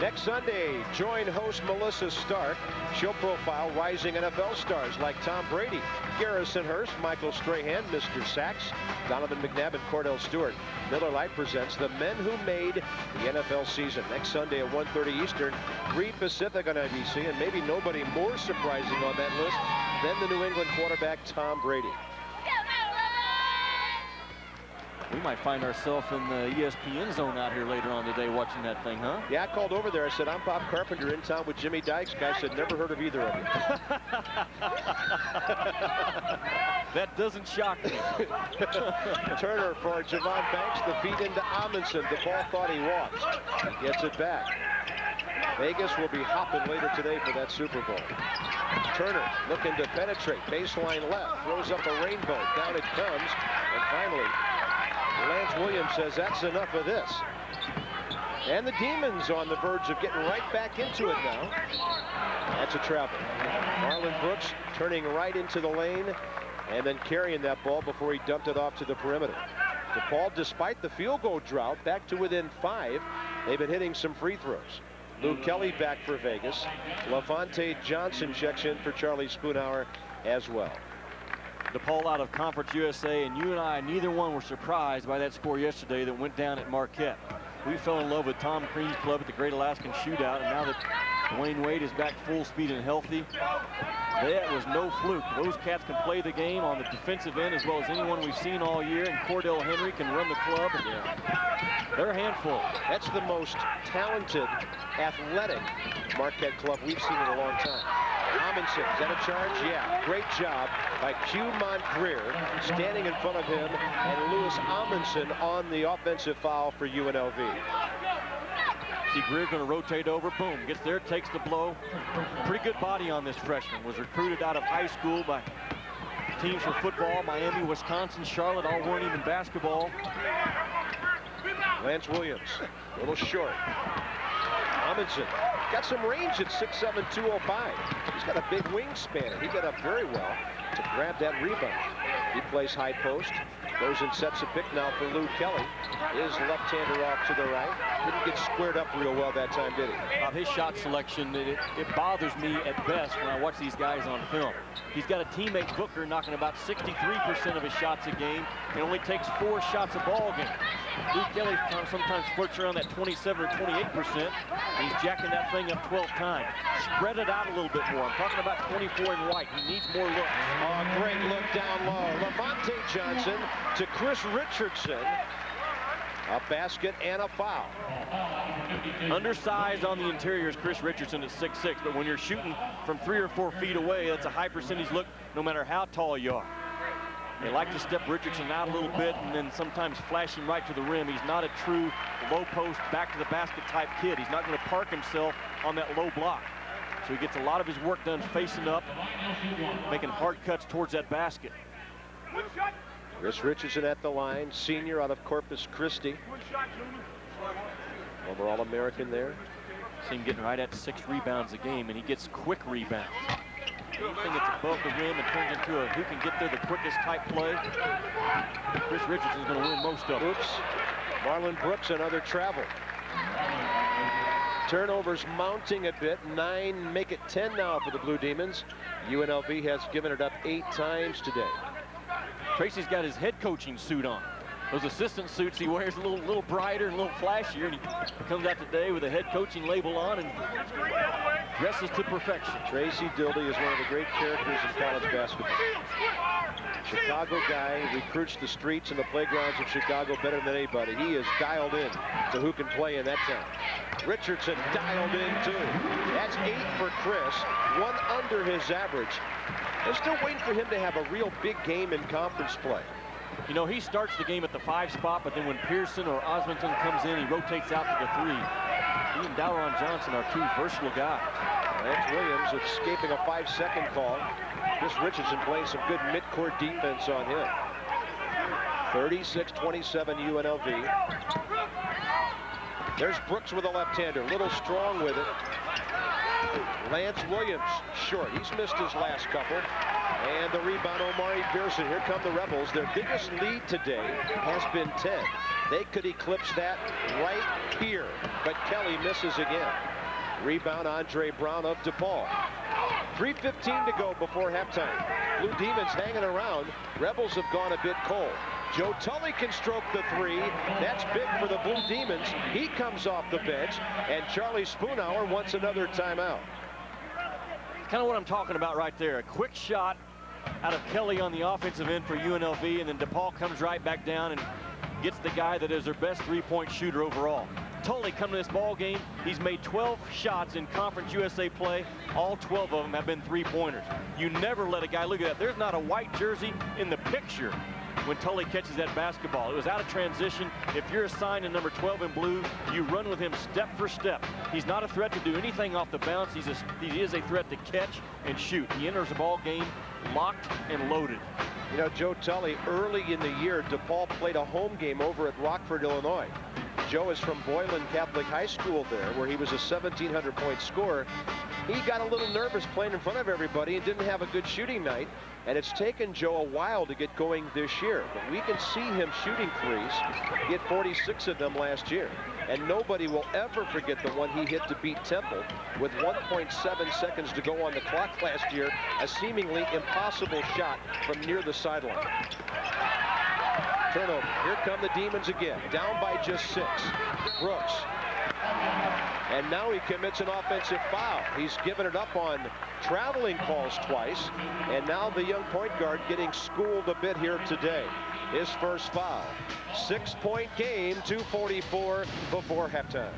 Next Sunday, join host Melissa Stark. She'll profile rising NFL stars like Tom Brady, Garrison Hurst, Michael Strahan, Mr. Sachs, Donovan McNabb, and Cordell Stewart. Miller Lite presents The Men Who Made the NFL Season. Next Sunday at 1:30 Eastern, 3 Pacific on NBC, and maybe nobody more surprising on that list than the New England quarterback Tom Brady. We might find ourselves in the ESPN zone out here later on today watching that thing, huh? Yeah, I called over there. I said, I'm Bob Carpenter in town with Jimmy Dykes. Guy said, never heard of either of you. That doesn't shock me. Turner for Javon Banks. The feed into Amundsen. DePaul thought he walked. He gets it back. Vegas will be hopping later today for that Super Bowl. Turner looking to penetrate. Baseline left. Throws up a rainbow. Down it comes. And finally, Lance Williams says that's enough of this. And the Demons on the verge of getting right back into it now. That's a travel. Marlon Brooks turning right into the lane and then carrying that ball before he dumped it off to the perimeter. DePaul, despite the field goal drought, back to within 5. They've been hitting some free throws. Luke Kelly back for Vegas. Lafonte Johnson checks in for Charlie Spoonhour as well. DePaul out of Conference USA, and you and I, neither one were surprised by that score yesterday that went down at Marquette. We fell in love with Tom Crean's club at the Great Alaskan Shootout, and now that Dwayne Wade is back full speed and healthy, that was no fluke. Those cats can play the game on the defensive end as well as anyone we've seen all year, and Cordell Henry can run the club. They're a handful. That's the most talented, athletic Marquette club we've seen in a long time. Amundsen, is that a charge? Yeah, great job by Q Montgreer standing in front of him, and Louis Amundsen on the offensive foul for UNLV. See Greer going to rotate over, boom, gets there, takes the blow. Pretty good body on this freshman. Was recruited out of high school by teams for football. Miami, Wisconsin, Charlotte all weren't even basketball. Lance Williams, a little short. Amundsen got some range at 6'7", 205. He's got a big wingspan, and he got up very well to grab that rebound. He plays high post, goes and sets a pick now for Lou Kelly. His left-hander off to the right. Didn't get squared up real well that time, did he? Bob, his shot selection, it bothers me at best when I watch these guys on film. He's got a teammate, Booker, knocking about 63% of his shots a game, and only takes 4 shots a ball game. Lou Kelly sometimes flirts around that 27 or 28%. He's jacking that thing up 12 times. Spread it out a little bit more. I'm talking about 24 in white. He needs more looks. Oh, great look down low. Lafonte Johnson to Chris Richardson. A basket and a foul. Undersized on the interior is Chris Richardson at 6'6", but when you're shooting from 3 or 4 feet away, that's a high percentage look no matter how tall you are. They like to step Richardson out a little bit and then sometimes flash him right to the rim. He's not a true low post, back to the basket type kid. He's not going to park himself on that low block. So he gets a lot of his work done facing up, making hard cuts towards that basket. Chris Richardson at the line, senior out of Corpus Christi. Former All-American there. See him getting right at 6 rebounds a game, and he gets quick rebounds. Anything that's above the rim and turns into a who can get there the quickest type play. Chris Richardson's going to win most of it. Oops. Marlon Brooks, another travel. Turnovers mounting a bit. 9 make it 10 now for the Blue Demons. UNLV has given it up 8 times today. Tracy's got his head coaching suit on. Those assistant suits he wears a little brighter and a little flashier, and he comes out today with a head coaching label on and dresses to perfection. Tracy Dildy is one of the great characters in college basketball. Chicago guy, recruits the streets and the playgrounds of Chicago better than anybody. He is dialed in to who can play in that town. Richardson dialed in too. That's 8 for Chris, 1 under his average. They're still waiting for him to have a real big game in conference play. You know, he starts the game at the 5 spot, but then when Pearson or Osmondson comes in, he rotates out to the 3. He and Delron Johnson are 2 versatile guys. Lance Williams escaping a 5-second call. Chris Richardson playing some good midcourt defense on him. 36-27 UNLV. There's Brooks with a left-hander, a little strong with it. Lance Williams short. He's missed his last couple. And the rebound, Omaree Pearson. Here come the Rebels. Their biggest lead today has been 10. They could eclipse that right here, but Kelly misses again. Rebound, Andre Brown of DePaul. 3:15 to go before halftime. Blue Demons hanging around. Rebels have gone a bit cold. Joe Tully can stroke the 3. That's big for the Blue Demons. He comes off the bench, and Charlie Spoonhour wants another timeout. Kind of what I'm talking about right there. A quick shot out of Kelly on the offensive end for UNLV, and then DePaul comes right back down and gets the guy that is their best 3-point shooter overall. Tully coming to this ball game, he's made 12 shots in Conference USA play. All 12 of them have been 3-pointers. You never let a guy, look at that, there's not a white jersey in the picture when Tully catches that basketball. It was out of transition. If you're assigned to number 12 in blue, you run with him step for step. He's not a threat to do anything off the bounce. He is a threat to catch and shoot. He enters the ball game locked and loaded. You know, Joe Tully, early in the year, DePaul played a home game over at Rockford, Illinois. Joe is from Boylan Catholic High School there, where he was a 1,700-point scorer. He got a little nervous playing in front of everybody and didn't have a good shooting night. And it's taken Joe a while to get going this year. But we can see him shooting threes. He hit 46 of them last year. And nobody will ever forget the one he hit to beat Temple with 1.7 seconds to go on the clock last year. A seemingly impossible shot from near the sideline. Turnover. Here come the Demons again. Down by just 6. Brooks. And now he commits an offensive foul. He's given it up on traveling calls twice. And now the young point guard getting schooled a bit here today. His first foul. 6-point game, 2:44 before halftime.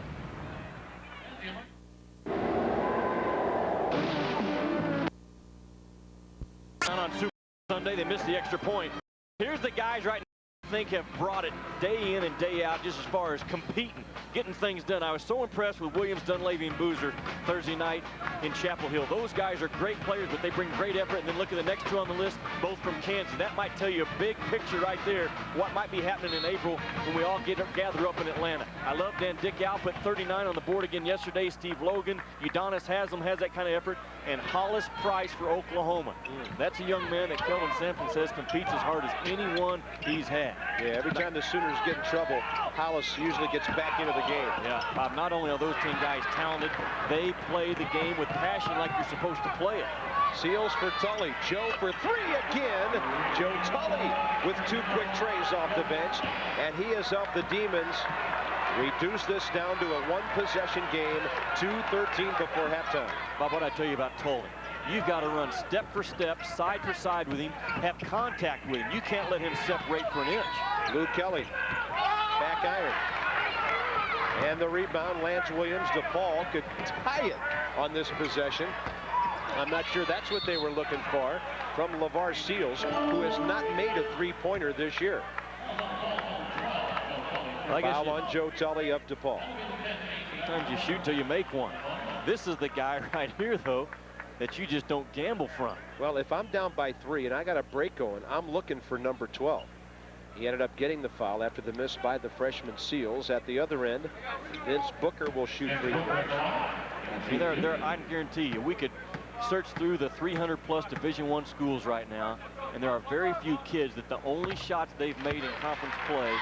On Super Sunday, they missed the extra point. Here's the guys right now. think have brought it day in and day out just as far as competing, getting things done. I was so impressed with Williams, Dunleavy, and Boozer Thursday night in Chapel Hill. Those guys are great players, but they bring great effort. And then look at the next two on the list, both from Kansas. That might tell you a big picture right there, what might be happening in April when we all gather up in Atlanta. I love Dan Dick Alpert, 39 on the board again yesterday. Steve Logan, Udonis Haslam has that kind of effort. And Hollis Price for Oklahoma. That's a young man that Kelvin Sampson says competes as hard as anyone he's had. Yeah, every time the Sooners get in trouble, Hollis usually gets back into the game. Yeah, Bob, not only are those 10 guys talented, they play the game with passion like you're supposed to play it. Seals for Tully. Joe for three again. Joe Tully with two quick trays off the bench. And he has helped the Demons reduce this down to a one-possession game, 2:13 before halftime. Bob, what I tell you about Tully, you've got to run step for step, side for side with him, have contact with him. You can't let him separate for an inch. Lou Kelly, back iron. And the rebound, Lance Williams. DePaul could tie it on this possession. I'm not sure that's what they were looking for from LeVar Seals, who has not made a three-pointer this year. Foul on Joe Tully of DePaul. Sometimes you shoot till you make one. This is the guy right here, though, that you just don't gamble from. Well, if I'm down by 3 and I got a break going, I'm looking for number 12. He ended up getting the foul after the miss by the freshman Seals. At the other end, Vince Booker will shoot free throws. I can guarantee you, we could search through the 300-plus Division I schools right now, and there are very few kids that the only shots they've made in conference play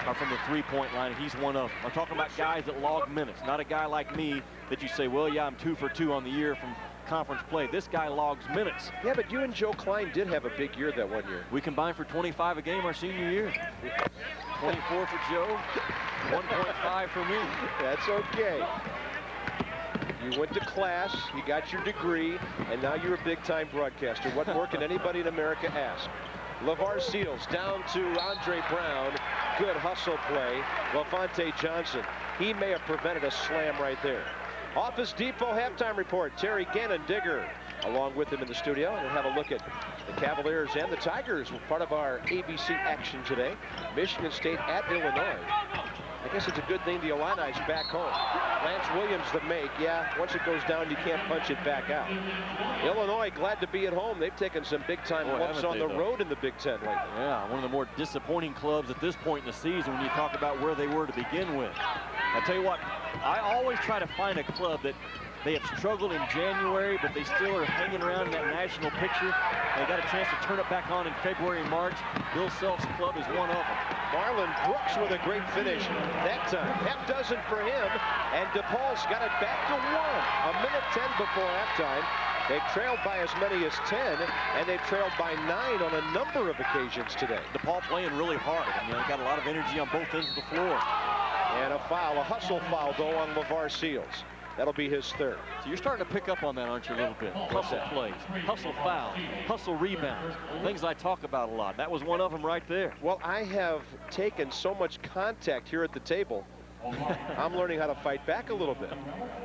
are from the three-point line. He's one of them. I'm talking about guys that log minutes, not a guy like me that you say, well, yeah, I'm 2 for 2 on the year from conference play. This guy logs minutes. Yeah, but you and Joe Klein did have a big year that one year. We combined for 25 a game our senior year. 24 for Joe, 1.5 for me. That's okay. You went to class, you got your degree, and now you're a big-time broadcaster. What more can anybody in America ask? LeVar Seals down to Andre Brown. Good hustle play. Lafonte Johnson. He may have prevented a slam right there. Office Depot halftime report. Terry Gannon Digger along with him in the studio. And we'll have a look at the Cavaliers and the Tigers. Part of our ABC action today. Michigan State at Illinois. I guess it's a good thing the Illini's back home. Lance Williams the make. Yeah, once it goes down, you can't punch it back out. Illinois glad to be at home. They've taken some big-time lumps on the road in the Big Ten lately. Yeah, one of the more disappointing clubs at this point in the season when you talk about where they were to begin with. I tell you what, I always try to find a club that they have struggled in January, but they still are hanging around in that national picture. They got a chance to turn it back on in February and March. Bill Self's club is one of them. Marlon Brooks with a great finish that time. Half dozen for him, and DePaul's got it back to 1. A minute 10 before halftime. They've trailed by as many as 10, and they've trailed by 9 on a number of occasions today. DePaul playing really hard. I mean, they've got a lot of energy on both ends of the floor. And a foul, a hustle foul, though, on LeVar Seals. That'll be his third. So you're starting to pick up on that, aren't you, a little bit? Hustle plays, hustle foul, hustle rebounds, things I talk about a lot. That was one of them right there. Well, I have taken so much contact here at the table. I'm learning how to fight back a little bit.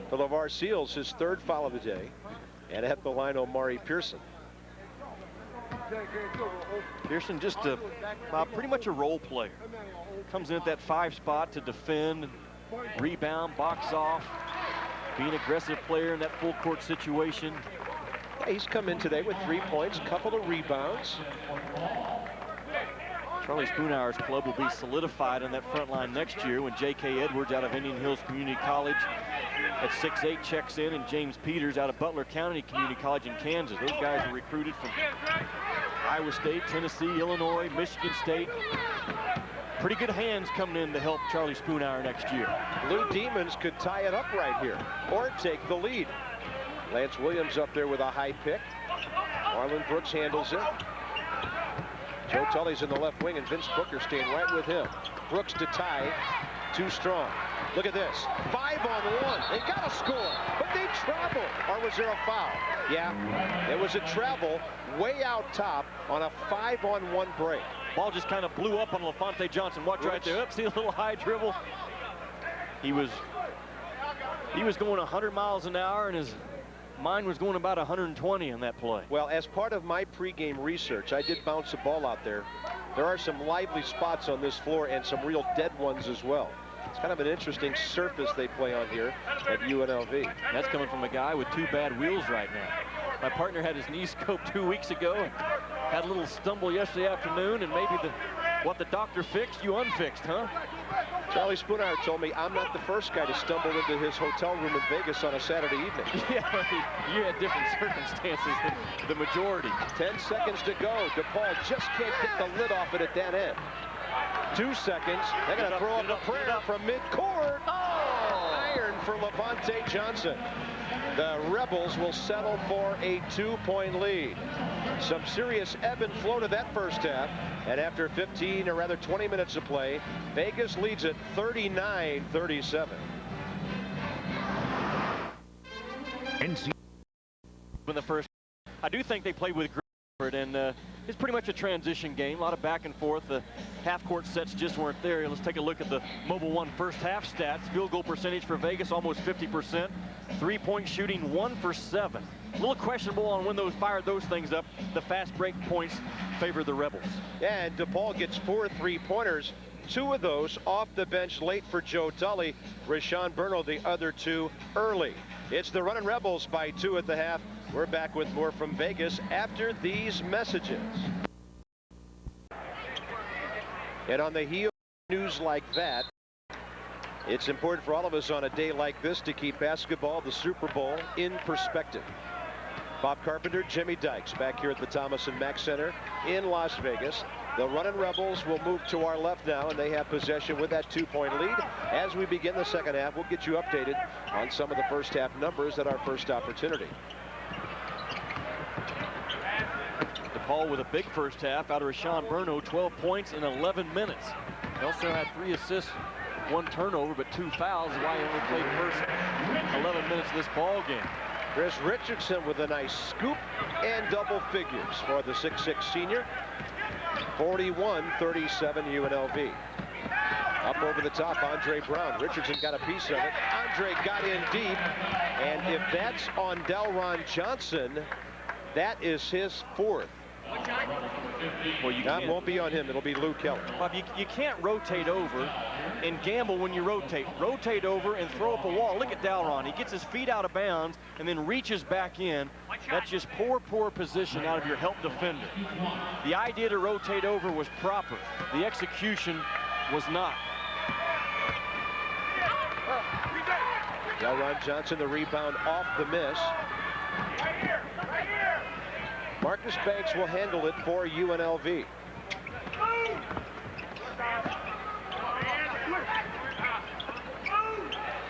For LeVar Seals, his third foul of the day. And at the line, Omaree Pearson. Pearson just pretty much a role player. Comes in at that 5 spot to defend, rebound, box off. Be an aggressive player in that full court situation. Yeah, he's come in today with 3 points, a couple of rebounds. Charlie Spoonhour's club will be solidified on that front line next year when J.K. Edwards out of Indian Hills Community College at 6'8" checks in, and James Peters out of Butler County Community College in Kansas. Those guys are recruited from Iowa State, Tennessee, Illinois, Michigan State. Pretty good hands coming in to help Charlie Spoonhour next year. Blue Demons could tie it up right here or take the lead. Lance Williams up there with a high pick. Marlon Brooks handles it. Joe Tully's in the left wing, and Vince Booker staying right with him. Brooks to tie, too strong. Look at this, 5-on-1. They got to score, but they travel. Or was there a foul? Yeah, it was a travel way out top on a 5-on-1 break. Ball just kind of blew up on Lafonte Johnson. Watch right there. Up, see a little high dribble. He was going 100 miles an hour, and his Mine was going about 120 in that play. Well, as part of my pregame research, I did bounce a ball out there. There are some lively spots on this floor and some real dead ones as well. It's kind of an interesting surface they play on here at UNLV. That's coming from a guy with 2 bad wheels right now. My partner had his knee scoped 2 weeks ago and had a little stumble yesterday afternoon, and maybe what the doctor fixed, you unfixed, huh? Charlie Spoonhour told me I'm not the first guy to stumble into his hotel room in Vegas on a Saturday evening. Yeah, but you had different circumstances than the majority. 10 seconds to go. DePaul just can't get the lid off it at that end. 2 seconds. They're going to throw up a prayer from midcourt. Oh! Iron for Lafonte Johnson. The Rebels will settle for a 2-point lead. Some serious ebb and flow to that first half. And after 15, or rather 20 minutes of play, Vegas leads it 39-37. In the first, I do think they played with Grifford, and it's pretty much a transition game. A lot of back and forth. The half-court sets just weren't there. Let's take a look at the Mobile One first half stats. Field goal percentage for Vegas, almost 50%. 3-point shooting, 1 for 7. A little questionable on when those fired those things up. The fast break points favor the Rebels. And DePaul gets 4 3-pointers. 2 of those off the bench late for Joe Tully. Rashawn Burnell, the other 2 early. It's the Runnin' Rebels by 2 at the half. We're back with more from Vegas after these messages. And on the heel of news like that, it's important for all of us on a day like this to keep basketball, the Super Bowl, in perspective. Bob Carpenter, Jimmy Dykes back here at the Thomas and Mack Center in Las Vegas. The Runnin' Rebels will move to our left now, and they have possession with that 2-point lead. As we begin the second half, we'll get you updated on some of the first half numbers at our first opportunity. DePaul with a big first half out of Rashawn Burnell, 12 points in 11 minutes. He also had 3 assists, 1 turnover, but 2 fouls. Why he only played first 11 minutes of this ball game. Chris Richardson with a nice scoop and double figures for the 6'6 senior. 41-37 UNLV. Up over the top, Andre Brown. Richardson got a piece of it. Andre got in deep, and if that's on Delron Johnson, that is his 4th. Well, that won't be on him. It'll be Lou Kelly. Bob, you can't rotate over and gamble when you rotate. Rotate over and throw up a wall. Look at Delron. He gets his feet out of bounds and then reaches back in. That's just poor position out of your help defender. The idea to rotate over was proper. The execution was not. Delron Johnson, the rebound off the miss. Marcus Banks will handle it for UNLV.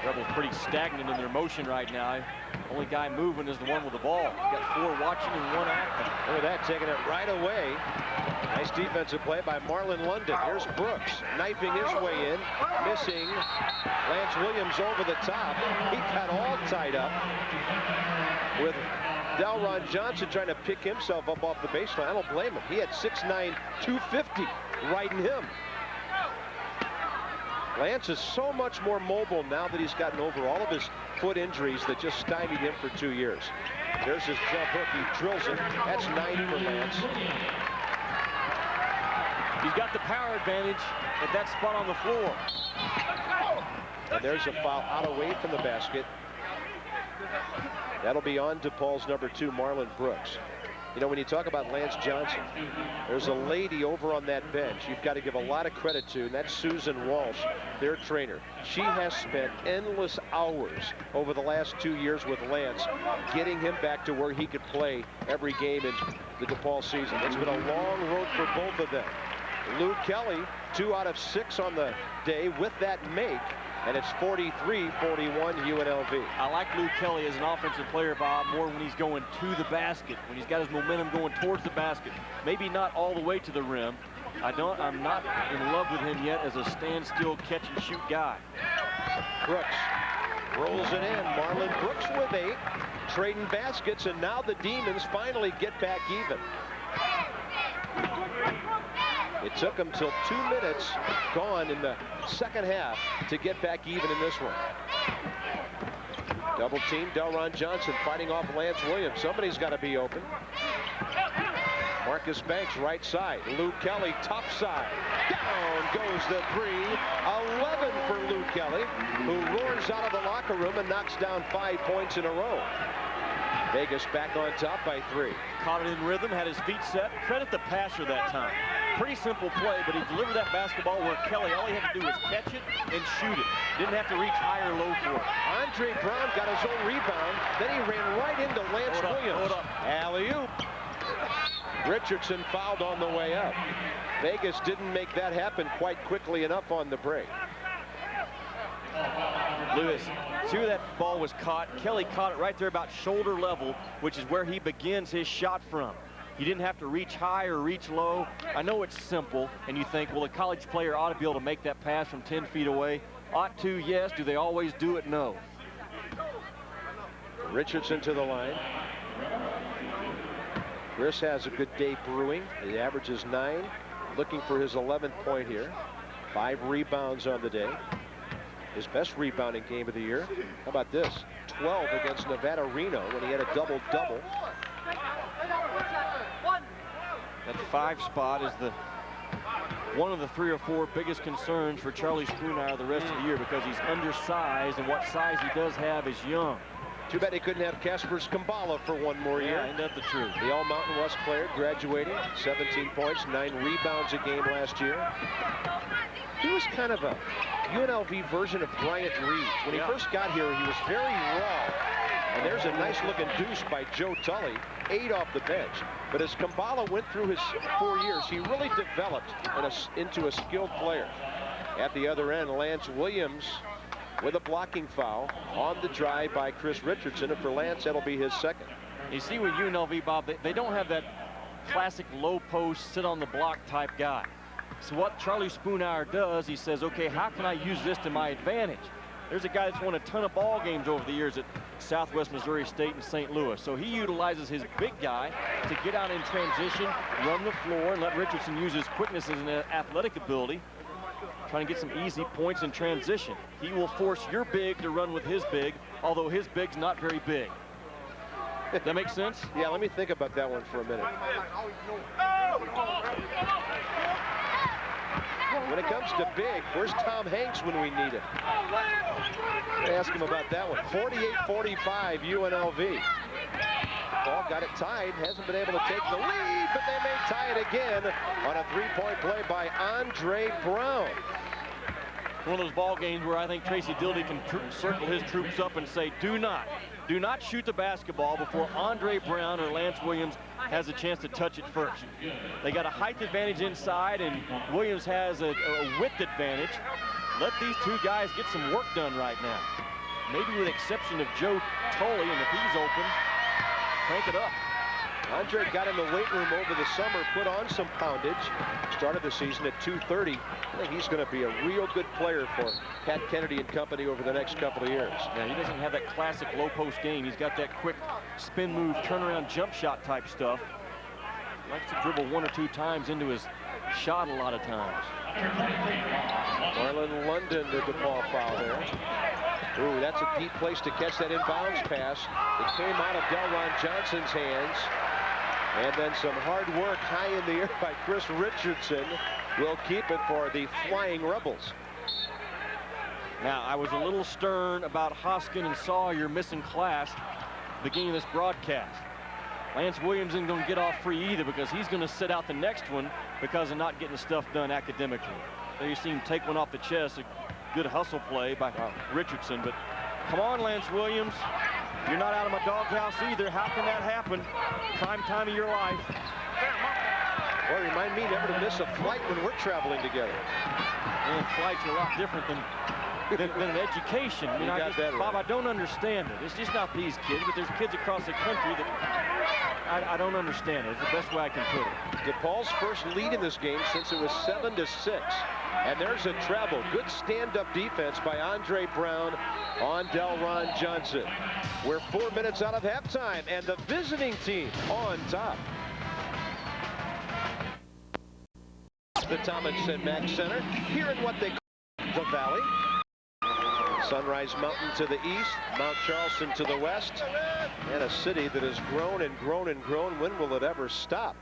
Rebels pretty stagnant in their motion right now. Only guy moving is the one with the ball. Got 4 watching and 1 acting. Look at that, taking it right away. Nice defensive play by Marlon London. Here's Brooks knifing his way in, missing. Lance Williams over the top. He got all tied up with Delron Johnson trying to pick himself up off the baseline. I don't blame him. He had 6'9", 250 riding him. Lance is so much more mobile now that he's gotten over all of his foot injuries that just stymied him for 2 years. There's his jump hook. He drills it. That's 9 for Lance. He's got the power advantage at that spot on the floor. And there's a foul out away from the basket. That'll be on DePaul's number 2, Marlon Brooks. You know, when you talk about Lance Johnson, there's a lady over on that bench you've got to give a lot of credit to, and that's Susan Walsh, their trainer. She has spent endless hours over the last 2 years with Lance, getting him back to where he could play every game in the DePaul season. It's been a long road for both of them. Lou Kelly, 2 out of 6 on the day with that make. And it's 43-41 UNLV. I like Lou Kelly as an offensive player, Bob, more when he's going to the basket, when he's got his momentum going towards the basket. Maybe not all the way to the rim. I'm not in love with him yet as a standstill catch and shoot guy. Brooks rolls it in. Marlon Brooks with 8, trading baskets, and now the Demons finally get back even. It took them till 2 minutes gone in the second half to get back even in this one. Double team, Delron Johnson fighting off Lance Williams. Somebody's got to be open. Marcus Banks, right side. Luke Kelly, top side. Down goes the three. 11 for Luke Kelly, who roars out of the locker room and knocks down 5 points in a row. Vegas back on top by 3. Caught it in rhythm, had his feet set. Credit the passer that time. Pretty simple play, but he delivered that basketball where Kelly, all he had to do was catch it and shoot it. Didn't have to reach high or low for it. Andre Brown got his own rebound. Then he ran right into Lance Williams. Alley-oop. Richardson fouled on the way up. Vegas didn't make that happen quite quickly enough on the break. Lewis, see where that ball was caught? Kelly caught it right there about shoulder level, which is where he begins his shot from. You didn't have to reach high or reach low. I know it's simple, and you think, well, a college player ought to be able to make that pass from 10 feet away. Ought to, yes. Do they always do it? No. Richardson to the line. Chris has a good day brewing. He averages 9, looking for his 11th point here. 5 rebounds on the day. His best rebounding game of the year. How about this? 12 against Nevada Reno when he had a double-double. That 5 spot is one of the 3 or 4 biggest concerns for Charlie Spoonhour the rest of the year, because he's undersized, and what size he does have is young. Too bad he couldn't have Casper Skambala for one more year. Yeah, ain't that the truth? The All Mountain West player, graduating, 17 points, 9 rebounds a game last year. He was kind of a UNLV version of Bryant Reeves. When he first got here, he was very raw. And there's a nice looking deuce by Joe Tully, 8 off the bench. But as Skambala went through his 4 years, he really developed into a skilled player. At the other end, Lance Williams with a blocking foul on the drive by Chris Richardson. And for Lance, that'll be his second. You see with UNLV, Bob, they don't have that classic low post, sit on the block type guy. So what Charlie Spoonhour does, he says, okay, how can I use this to my advantage? There's a guy that's won a ton of ball games over the years at Southwest Missouri State and St. Louis. So he utilizes his big guy to get out in transition, run the floor, and let Richardson use his quickness and athletic ability, trying to get some easy points in transition. He will force your big to run with his big, although his big's not very big. That makes sense? Yeah, let me think about that one for a minute. When it comes to big, where's Tom Hanks when we need him? Ask him about that one. 48-45 UNLV. Ball got it tied, hasn't been able to take the lead, but they may tie it again on a 3-point play by Andre Brown. One of those ball games where I think Tracy Dildy can circle his troops up and say, do not shoot the basketball before Andre Brown or Lance Williams has a chance to touch it first. They got a height advantage inside, and Williams has a width advantage. Let these 2 guys get some work done right now. Maybe with the exception of Joe Tully, and if he's open, crank it up. Andre got in the weight room over the summer, put on some poundage. Started the season at 230. I think he's going to be a real good player for Pat Kennedy and company over the next couple of years. Yeah, he doesn't have that classic low post game. He's got that quick spin move, turnaround jump shot type stuff. Likes to dribble 1 or 2 times into his shot a lot of times. Marlon London, the DePaul foul there. Ooh, that's a deep place to catch that inbounds pass. It came out of Delron Johnson's hands. And then some hard work high in the air by Chris Richardson will keep it for the Flying Rebels. Now, I was a little stern about Hoskin and Sawyer missing class at the beginning of this broadcast. Lance Williams isn't going to get off free either, because he's going to sit out the next one because of not getting the stuff done academically. There you see him take one off the chest. A good hustle play by Richardson. But come on, Lance Williams. You're not out of my doghouse either. How can that happen? Prime time of your life. Well, remind me never to miss a flight when we're traveling together. And flights are a lot different than an education. I mean, Bob, I don't understand it. It's just not these kids, but there's kids across the country that I don't understand it. It's the best way I can put it. DePaul's first lead in this game since it was 7-6. And there's a treble. Good stand-up defense by Andre Brown on Delron Johnson. We're 4 minutes out of halftime, and the visiting team on top. The Thomas and Mack Center here in what they call the Valley. Sunrise Mountain to the east, Mount Charleston to the west, and a city that has grown and grown and grown. When will it ever stop?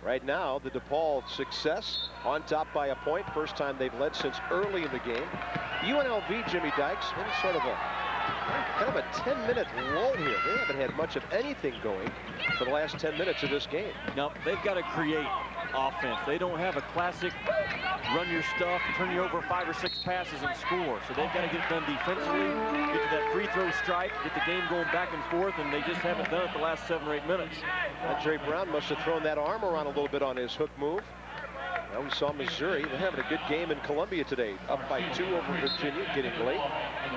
Right now, the DePaul success on top by a point. First time they've led since early in the game. UNLV, Jimmy Dykes, in sort of a kind of a 10-minute lull here. They haven't had much of anything going for the last 10 minutes of this game. No, they've got to create offense. They don't have a classic run your stuff, turn you over 5 or 6 passes and score. So they've got to get it done defensively, get to that free throw strike, get the game going back and forth, and they just haven't done it the last 7 or 8 minutes. Umaree Brown must have thrown that arm around a little bit on his hook move. Now we saw Missouri. They're having a good game in Columbia today, up by 2 over Virginia, getting late.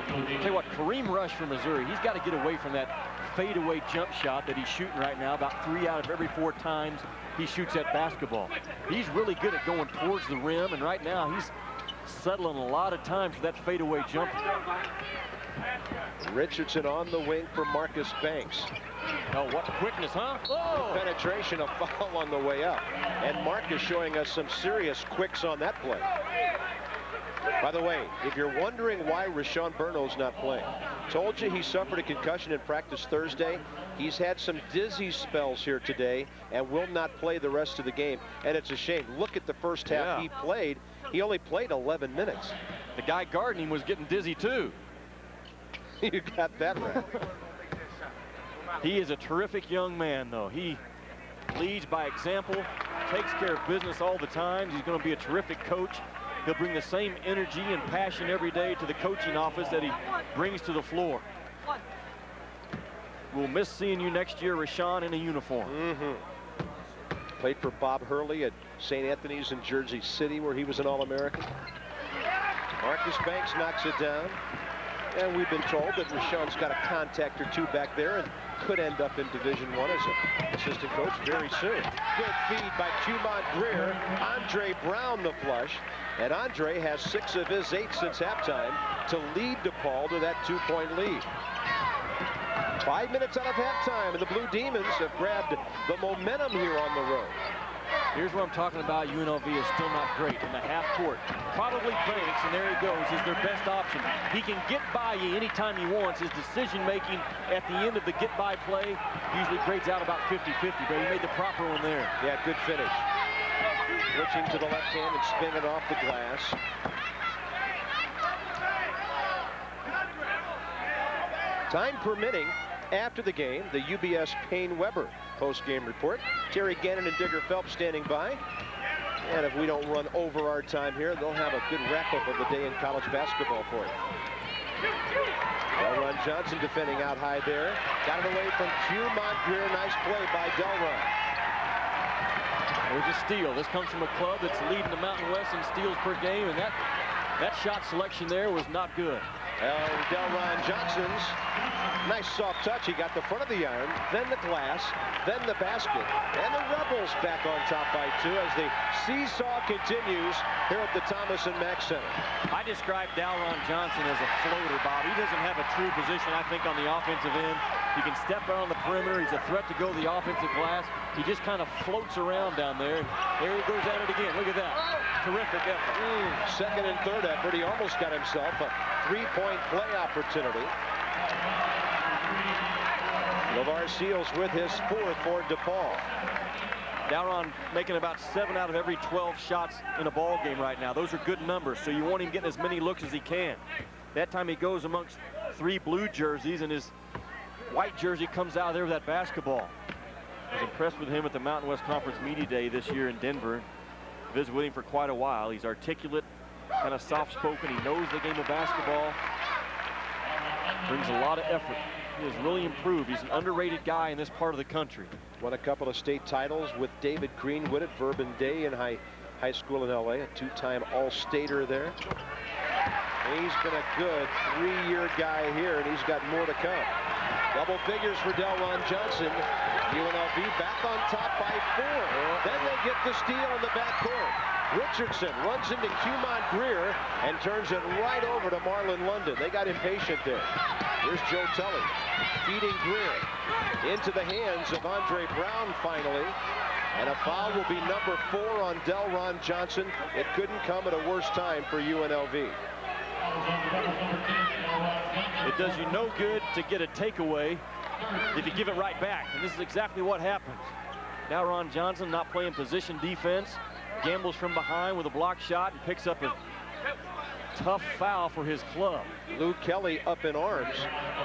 Tell you what, Kareem Rush from Missouri, he's got to get away from that fadeaway jump shot that he's shooting right now. About 3 out of every 4 times he shoots that basketball. He's really good at going towards the rim, and right now he's settling a lot of times for that fadeaway jumper. Richardson on the wing for Marcus Banks. Oh, what quickness, huh? Oh! Penetration, a foul on the way up. And Marcus showing us some serious quicks on that play. By the way, if you're wondering why Rashawn Burno's not playing, told you he suffered a concussion in practice Thursday. He's had some dizzy spells here today and will not play the rest of the game. And it's a shame. Look at the first half he played. He only played 11 minutes. The guy guarding him was getting dizzy too. You got that right. He is a terrific young man, though. He leads by example, takes care of business all the time. He's going to be a terrific coach. He'll bring the same energy and passion every day to the coaching office that he brings to the floor. We'll miss seeing you next year, Rashawn, in a uniform. Played for Bob Hurley at St. Anthony's in Jersey City, where he was an All-American. Marcus Banks knocks it down. And we've been told that Rashawn's got a contact or 2 back there and could end up in Division I as an assistant coach very soon. Good feed by Cumont Greer. Umaree Brown the flush. And Umaree has 6 of his 8 since halftime to lead DePaul to that 2-point lead. 5 minutes out of halftime, and the Blue Demons have grabbed the momentum here on the road. Here's what I'm talking about. UNLV is still not great in the half court. Probably Banks, and there he goes, is their best option. He can get by you anytime he wants. His decision-making at the end of the get-by play usually grades out about 50-50, but he made the proper one there. Yeah, good finish. Switching to the left hand and spin it off the glass. Time permitting, after the game, the UBS Payne Weber post-game report. Terry Gannon and Digger Phelps standing by. And if we don't run over our time here, they'll have a good wrap-up of the day in college basketball for you. Delron Johnson defending out high there. Got it away from Cumont Greer. Nice play by Delron. There's a steal. This comes from a club that's leading the Mountain West in steals per game, and that shot selection there was not good. Delron Johnson's nice soft touch. He got the front of the iron, then the glass, then the basket. And the Rebels back on top by 2 as the seesaw continues here at the Thomas and Mack Center. I described Delron Johnson as a floater, Bob. He doesn't have a true position, I think, on the offensive end. He can step out on the perimeter. He's a threat to go to the offensive glass. He just kind of floats around down there. There he goes at it again. Look at that. Terrific effort. Second and third effort. He almost got himself a 3-point play opportunity. LeVar Seals with his 4th for DePaul. Delron making about 7 out of every 12 shots in a ball game right now. Those are good numbers, so you want him getting as many looks as he can. That time he goes amongst 3 blue jerseys, and his white jersey comes out of there with that basketball. I was impressed with him at the Mountain West Conference Media Day this year in Denver. Visited with him for quite a while. He's articulate, kind of soft-spoken. He knows the game of basketball. Brings a lot of effort. He has really improved. He's an underrated guy in this part of the country. Won a couple of state titles with David Greenwood at Bourbon Day in high school in LA, a 2-time All-Stater there. He's been a good 3-year guy here, and he's got more to come. Double figures for Delron Johnson. UNLV back on top by 4. Then they get the steal in the backcourt. Richardson runs into Cumont Greer and turns it right over to Marlon London. They got impatient there. Here's Joe Tully feeding Greer into the hands of Umaree Brown finally. And a foul will be number 4 on Delron Johnson. It couldn't come at a worse time for UNLV. It does you no good to get a takeaway if you give it right back. And this is exactly what happens. Delron Johnson not playing position defense, gambles from behind with a block shot and picks up a tough foul for his club. Lou Kelly up in arms.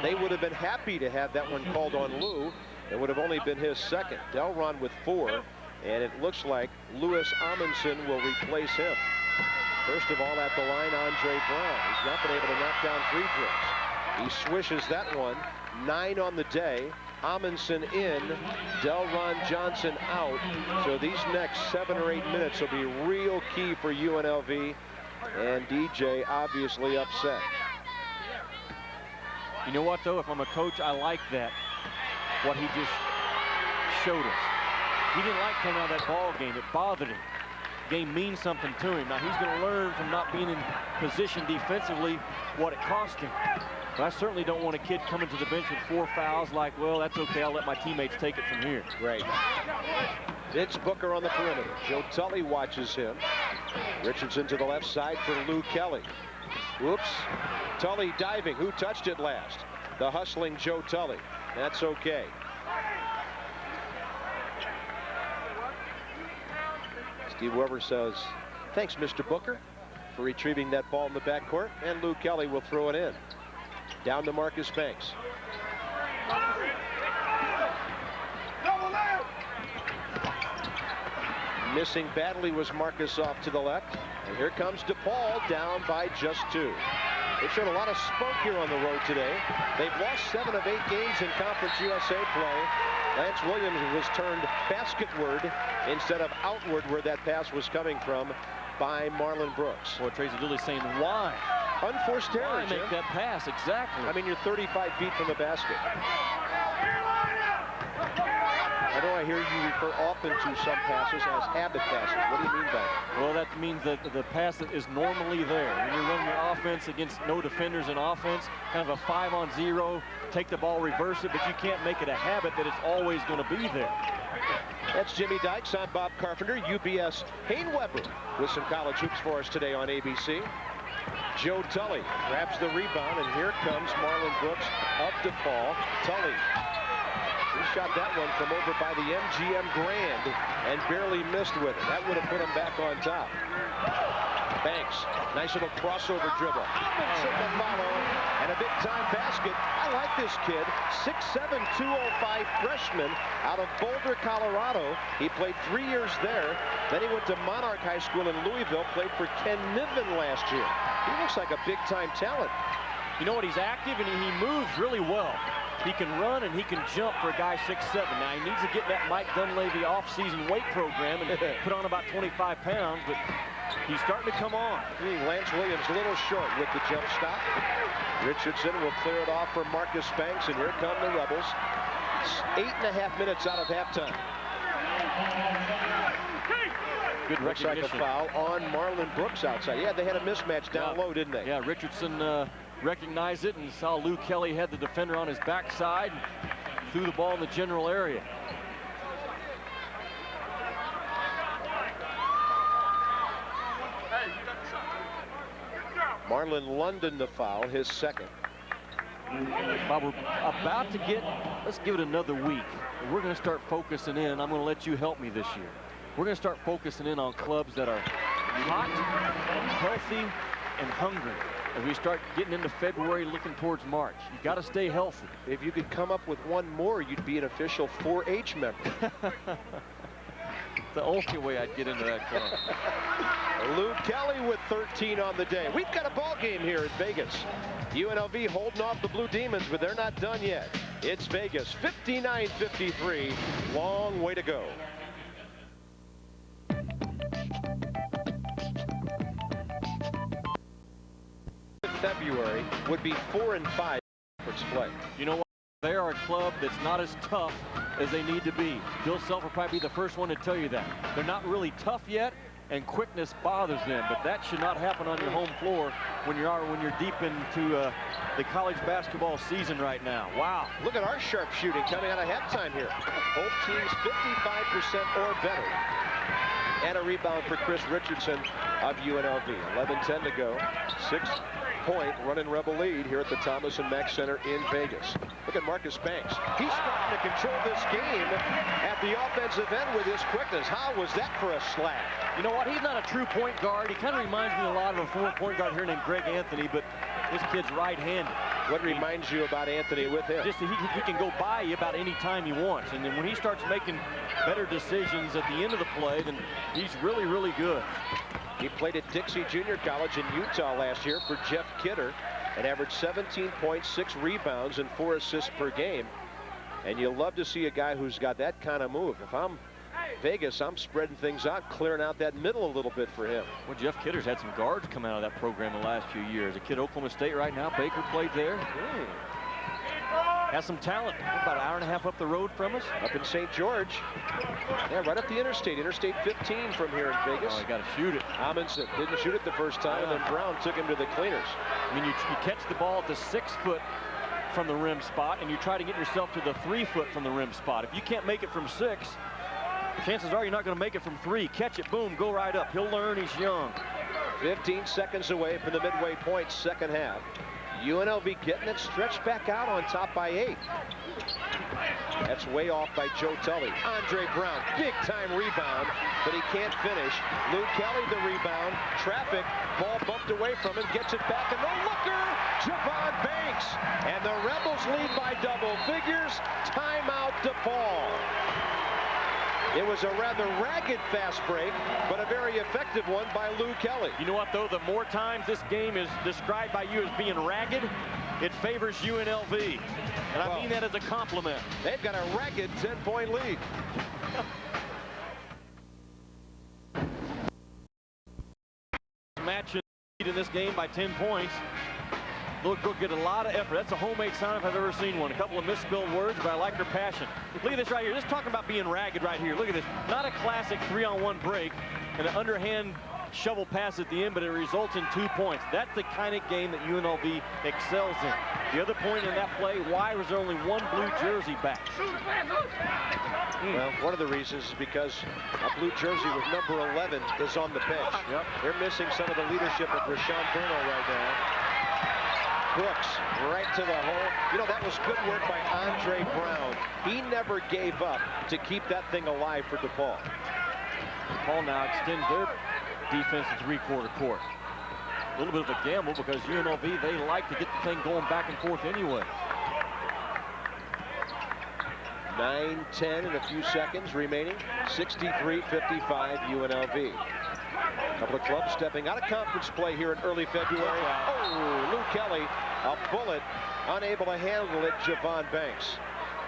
They would have been happy to have that one called on Lou. It would have only been his second. Delron with 4, and it looks like Louis Amundsen will replace him. First of all, at the line, Andre Brown. He's not been able to knock down free throws. He swishes that one. 9 on the day. Amundsen in, Delron Johnson out. So these next 7 or 8 minutes will be real key for UNLV. And DJ obviously upset. You know what, though? If I'm a coach, I like that, what he just showed us. He didn't like coming out of that ball game. It bothered him. The game means something to him. Now, he's going to learn from not being in position defensively what it cost him. But I certainly don't want a kid coming to the bench with 4 fouls like, well, that's okay, I'll let my teammates take it from here. Right. Vince Booker on the perimeter. Joe Tully watches him. Richardson to the left side for Lou Kelly. Whoops. Tully diving. Who touched it last? The hustling Joe Tully. That's okay. Steve Weber says, thanks, Mr. Booker, for retrieving that ball in the backcourt. And Lou Kelly will throw it in. Down to Marcus Banks. Missing badly was Marcus off to the left. And here comes DePaul down by just 2. They've shown a lot of spunk here on the road today. They've lost 7 of 8 games in Conference USA play. Lance Williams was turned basketward instead of outward where that pass was coming from by Marlon Brooks. Boy, Tracy Dooley's saying, why? Unforced error. Why make that pass? Exactly. I mean, you're 35 feet from the basket. I know I hear you refer often to some passes as habit passes. What do you mean by that? Well, that means that the pass that is normally there. When you're running your offense against no defenders in offense, kind of a 5-on-0, take the ball, reverse it, but you can't make it a habit that it's always going to be there. That's Jimmy Dykes. I'm Bob Carpenter. UBS Hayne Weber with some college hoops for us today on ABC. Joe Tully grabs the rebound, and here comes Marlon Brooks of DePaul. Tully. He shot that one from over by the MGM Grand and barely missed with it. That would have put him back on top. Banks, nice little crossover dribble. Amundsen to follow, and a big-time basket. I like this kid. 6'7", 205 freshman out of Boulder, Colorado. He played 3 years there. Then he went to Monarch High School in Louisville, played for Ken Niven last year. He looks like a big-time talent. You know what? He's active, and he moves really well. He can run and he can jump for a guy 6'7". Now, he needs to get that Mike Dunleavy off-season weight program and put on about 25 pounds, but he's starting to come on. Lance Williams a little short with the jump stop. Richardson will clear it off for Marcus Banks, and here come the Rebels. 8.5 minutes out of halftime. Good Looks like recognition. a foul on Marlon Brooks outside. Yeah, they had a mismatch down low, didn't they? Yeah, Richardson recognized it and saw Lou Kelly had the defender on his backside and threw the ball in the general area. Marlon London the foul, his second. Bob, we're about to get, let's give it another week. We're going to start focusing in. I'm going to let you help me this year. We're going to start focusing in on clubs that are hot, healthy, and hungry. As we start getting into February, looking towards March, you got to stay healthy. If you could come up with one more, you'd be an official 4-H member. The only way I'd get into that club. Lou Kelly with 13 on the day. We've got a ball game here in Vegas. UNLV holding off the Blue Demons, but they're not done yet. It's Vegas, 59-53. Long way to go. February would be 4-5 conference play. You know what? They are a club that's not as tough as they need to be. Bill Self will probably be the first one to tell you that. They're not really tough yet, and quickness bothers them, but that should not happen on your home floor when you're deep into the college basketball season right now. Wow. Look at our sharp shooting coming out of halftime here. Both teams 55% or better. And a rebound for Chris Richardson of UNLV. 11:10 to go. 8-point running Rebel lead here at the Thomas and Mack Center in Vegas. Look at Marcus Banks. He's starting to control this game at the offensive end with his quickness. How was that for a slap? You know what? He's not a true point guard. He kind of reminds me a lot of a former point guard here named Greg Anthony, but this kid's right-handed. What reminds you about Anthony with him? Just that he can go by you about any time he wants. And then when he starts making better decisions at the end of the play, then he's really, really good. He played at Dixie Junior College in Utah last year for Jeff Kidder and averaged 17 points, 6 rebounds, and 4 assists per game. And you love to see a guy who's got that kind of move. If I'm Vegas, I'm spreading things out, clearing out that middle a little bit for him. Well, Jeff Kidder's had some guards come out of that program the last few years. A kid at Oklahoma State right now. Baker played there. Has some talent. About an hour and a half up the road from us. Up in St. George. Yeah, right up the interstate. Interstate 15 from here in Vegas. Oh, you got to shoot it. Amundsen didn't shoot it the first time, and then Brown took him to the cleaners. I mean, you catch the ball at the 6 foot from the rim spot, and you try to get yourself to the 3 foot from the rim spot. If you can't make it from 6, chances are you're not going to make it from 3. Catch it, boom, go right up. He'll learn. He's young. 15 seconds away from the midway point, second half. UNLV getting it, stretched back out on top by 8. That's way off by Joe Tully. Andre Brown, big time rebound, but he can't finish. Lou Kelly the rebound. Traffic, ball bumped away from him, gets it back, and the looker, Javon Banks. And the Rebels lead by double figures. Timeout DePaul. It was a rather ragged fast break, but a very effective one by Lou Kelly. You know what, though? The more times this game is described by you as being ragged, it favors UNLV. And I mean that as a compliment. They've got a ragged 10-point lead. Match in this game by 10 points. Look, get a lot of effort. That's a homemade sound if I've ever seen one. A couple of misspelled words, but I like her passion. Look at this right here. Just talking about being ragged right here. Look at this. Not a classic 3-on-1 break and an underhand shovel pass at the end, but it results in 2 points. That's the kind of game that UNLV excels in. The other point in that play, why was there only one blue jersey back? Well, one of the reasons is because a blue jersey with number 11 is on the bench. Yep. They're missing some of the leadership of Rashawn Burno right now. Brooks right to the hole. You know, that was good work by Andre Brown. He never gave up to keep that thing alive for DePaul. DePaul now extends their defense to 3/4 court. A little bit of a gamble because UNLV, they like to get the thing going back and forth anyway. 9-10 in a few seconds remaining. 63-55 UNLV. A couple of clubs stepping out of conference play here in early February. Oh, Lou Kelly, a bullet, unable to handle it, Javon Banks.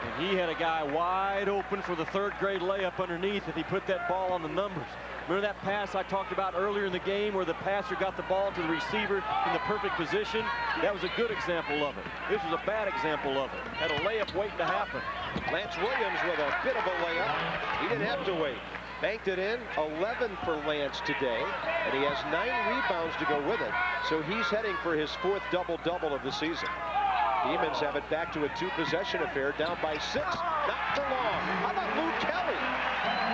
And he had a guy wide open for the 3rd grade layup underneath if he put that ball on the numbers. Remember that pass I talked about earlier in the game where the passer got the ball to the receiver in the perfect position? That was a good example of it. This was a bad example of it. Had a layup waiting to happen. Lance Williams with a bit of a layup. He didn't have to wait. Banked it in, 11 for Lance today, and he has 9 rebounds to go with it. So he's heading for his 4th double-double of the season. Demons have it back to a 2-possession affair, down by 6. Not for long. How about Lou Kelly?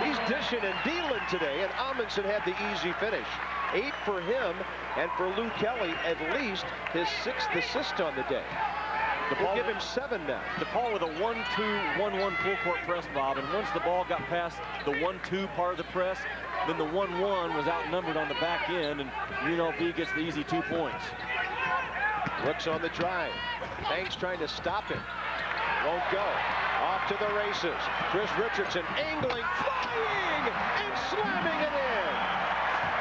He's dishing and dealing today, and Amundsen had the easy finish. 8 for him, and for Lou Kelly, at least his 6th assist on the day. We'll give him 7 now. DePaul with a 1-2-1-1 full court press, Bob, and once the ball got past the 1-2 part of the press, then the 1-1 was outnumbered on the back end, and UNLV gets the easy 2 points. Brooks on the drive. Banks trying to stop him. Won't go. Off to the races. Chris Richardson angling, flying, and slamming it in.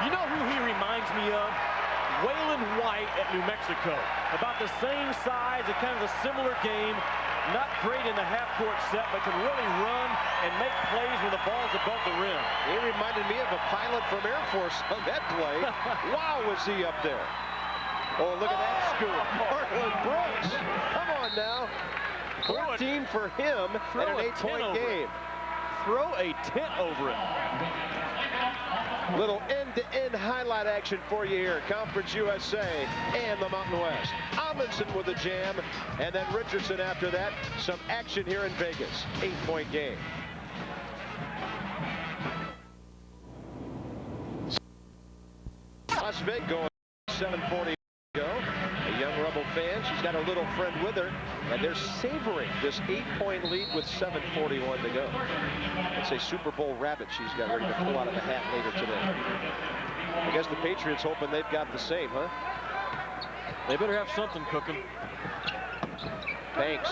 You know who he reminds me of? Waylon White at New Mexico. About the same size, a kind of a similar game. Not great in the half-court set, but can really run and make plays when the ball's above the rim. He reminded me of a pilot from Air Force on that play. Wow, was he up there. Oh, look at that scoop. Marlon Brooks. Come on now. 14 for him in an 8-point game. Throw a tent over it. Little end-to-end highlight action for you here. Conference USA and the Mountain West. Amundsen with a jam, and then Richardson after that. Some action here in Vegas. 8-point game. Las Vegas going 7:40 to go. fans. She's got her little friend with her, and they're savoring this 8-point lead with 7:41 to go. It's a Super Bowl rabbit she's got ready to pull out of the hat later today. I guess the Patriots hoping they've got the same, huh? They better have something cooking. Banks.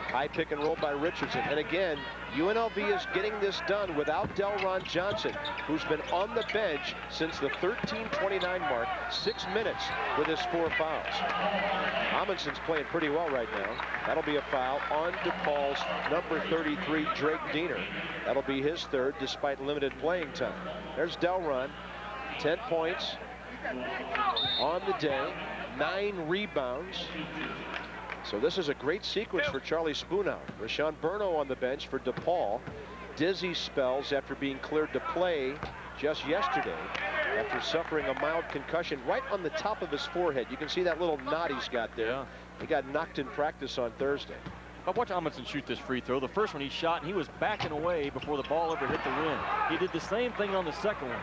High pick and roll by Richardson. And again, UNLV is getting this done without Delron Johnson, who's been on the bench since the 13:29 mark, 6 minutes with his 4 fouls. Amundsen's playing pretty well right now. That'll be a foul on DePaul's number 33, Drake Diener. That'll be his 3rd despite limited playing time. There's Delron, 10 points on the day, 9 rebounds. So this is a great sequence for Charlie Spoonhour. Rashawn Burno on the bench for DePaul. Dizzy spells after being cleared to play just yesterday after suffering a mild concussion right on the top of his forehead. You can see that little knot he's got there. Yeah. He got knocked in practice on Thursday. But watch Amundsen shoot this free throw. The first one he shot, and he was backing away before the ball ever hit the rim. He did the same thing on the second one.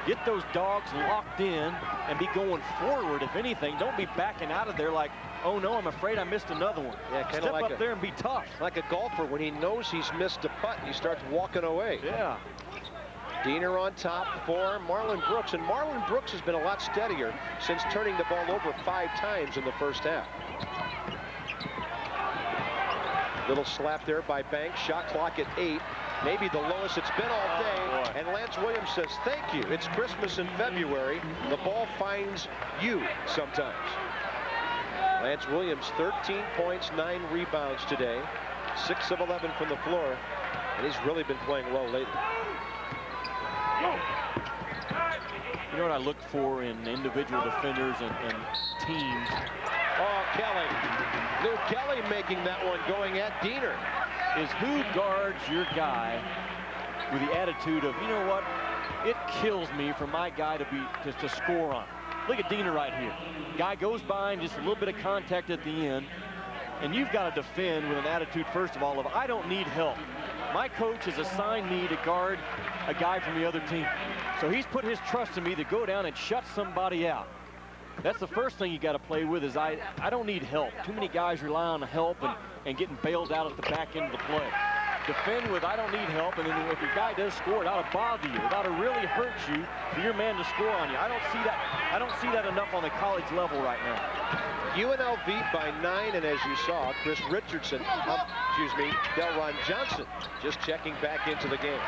Get those dogs locked in and be going forward, if anything. Don't be backing out of there like, oh no, I'm afraid I missed another one. Yeah, kind of Step like up there and be tough. Like a golfer when he knows he's missed a putt, he starts walking away. Yeah. Diener on top for Marlon Brooks, and Marlon Brooks has been a lot steadier since turning the ball over 5 times in the first half. Little slap there by Banks. Shot clock at 8. Maybe the lowest it's been all day. And Lance Williams says, thank you. It's Christmas in February. The ball finds you sometimes. Lance Williams, 13 points, 9 rebounds today. 6 of 11 from the floor. And he's really been playing well lately. You know what I look for in individual defenders and teams? Oh, Kelly. Lou Kelly making that one, going at Diener. Is who guards your guy with the attitude of, you know what, it kills me for my guy to score on. Look at Diener right here. Guy goes by and just a little bit of contact at the end, and you've got to defend with an attitude, first of all, of I don't need help. My coach has assigned me to guard a guy from the other team. So he's put his trust in me to go down and shut somebody out. That's the first thing you got to play with is I don't need help. Too many guys rely on help and getting bailed out at the back end of the play. Defend with I don't need help, and then if your guy does score, it ought to bother you. It ought to really hurt you for your man to score on you. I don't see that enough on the college level right now. UNLV by 9, and as you saw, Delron Johnson just checking back into the game.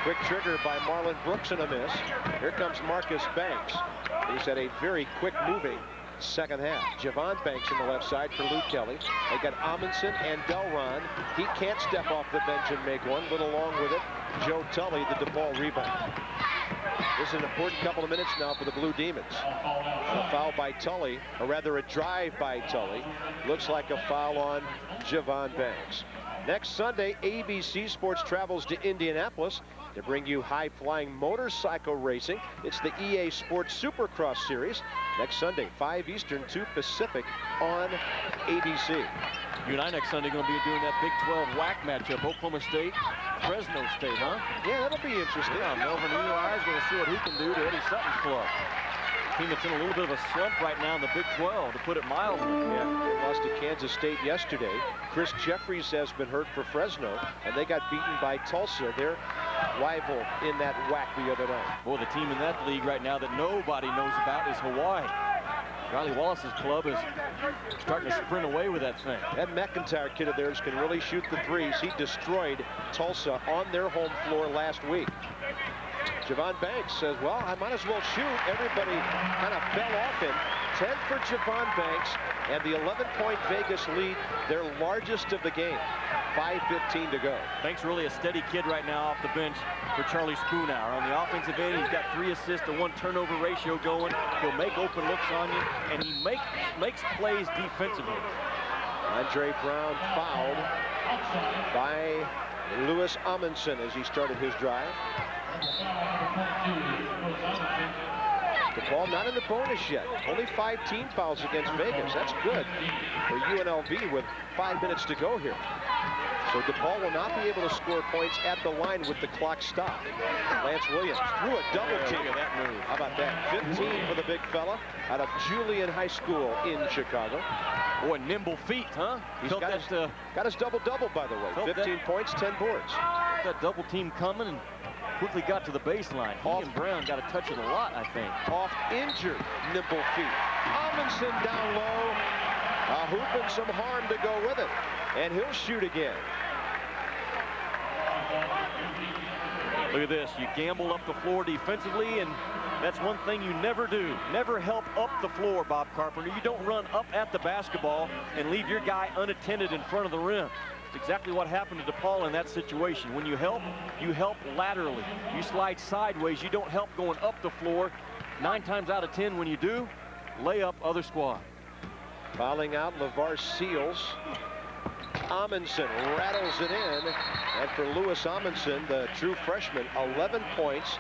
Quick trigger by Marlon Brooks and a miss. Here comes Marcus Banks. He's had a very quick moving second half. Javon Banks on the left side for Luke Kelly. They got Amundsen and Delron. He can't step off the bench and make one, but along with it, Joe Tully, the DePaul rebound. This is an important couple of minutes now for the Blue Demons. A foul by Tully, or rather a drive by Tully. Looks like a foul on Javon Banks. Next Sunday, ABC Sports travels to Indianapolis to bring you high-flying motorcycle racing. It's the EA Sports Supercross Series. Next Sunday, 5 Eastern, 2 Pacific on ABC. You and I next Sunday going to be doing that Big 12 WAC matchup, Oklahoma State, Fresno State, huh? Yeah, that'll be interesting. Yeah, Melvin Eli is going to see what he can do to Eddie Sutton's club. Team that's in a little bit of a slump right now in the Big 12, to put it mildly. Yeah, they lost to Kansas State yesterday. Chris Jeffries has been hurt for Fresno, and they got beaten by Tulsa, their rival in that WAC the other night. Boy, the team in that league right now that nobody knows about is Hawaii. Riley Wallace's club is starting to sprint away with that thing. That McIntyre kid of theirs can really shoot the threes. He destroyed Tulsa on their home floor last week. Javon Banks says, well, I might as well shoot. Everybody kind of fell off him. 10 for Javon Banks, and the 11-point Vegas lead, their largest of the game. 5:15 to go. Banks really a steady kid right now off the bench for Charlie Spoonhour. On the offensive end, he's got 3 assists to 1 turnover ratio going. He'll make open looks on you, and he makes plays defensively. Andre Brown fouled by Louis Amundsen as he started his drive. DePaul not in the bonus yet. Only 5 team fouls against Vegas. That's good for UNLV with 5 minutes to go here. So DePaul will not be able to score points at the line with the clock stopped. Lance Williams threw a double team. Look at that move. How about that? 15 for the big fella out of Julian High School in Chicago. Boy, nimble feet, huh? He's Felt got his double-double, by the way. 15 points, 10 boards. that double team coming and quickly got to the baseline. He and Brown got to touch it a lot, I think. Off injured, nimble feet. Amundsen down low. A hoop and some harm to go with it. And he'll shoot again. Look at this. You gamble up the floor defensively, and that's one thing you never do. Never help up the floor, Bob Carpenter. You don't run up at the basketball and leave your guy unattended in front of the rim. It's exactly what happened to DePaul in that situation. When you help laterally. You slide sideways. You don't help going up the floor. 9 times out of 10, when you do, lay up other squad. Fouling out LeVar Seals. Amundsen rattles it in. And for Louis Amundsen, the true freshman, 11 points.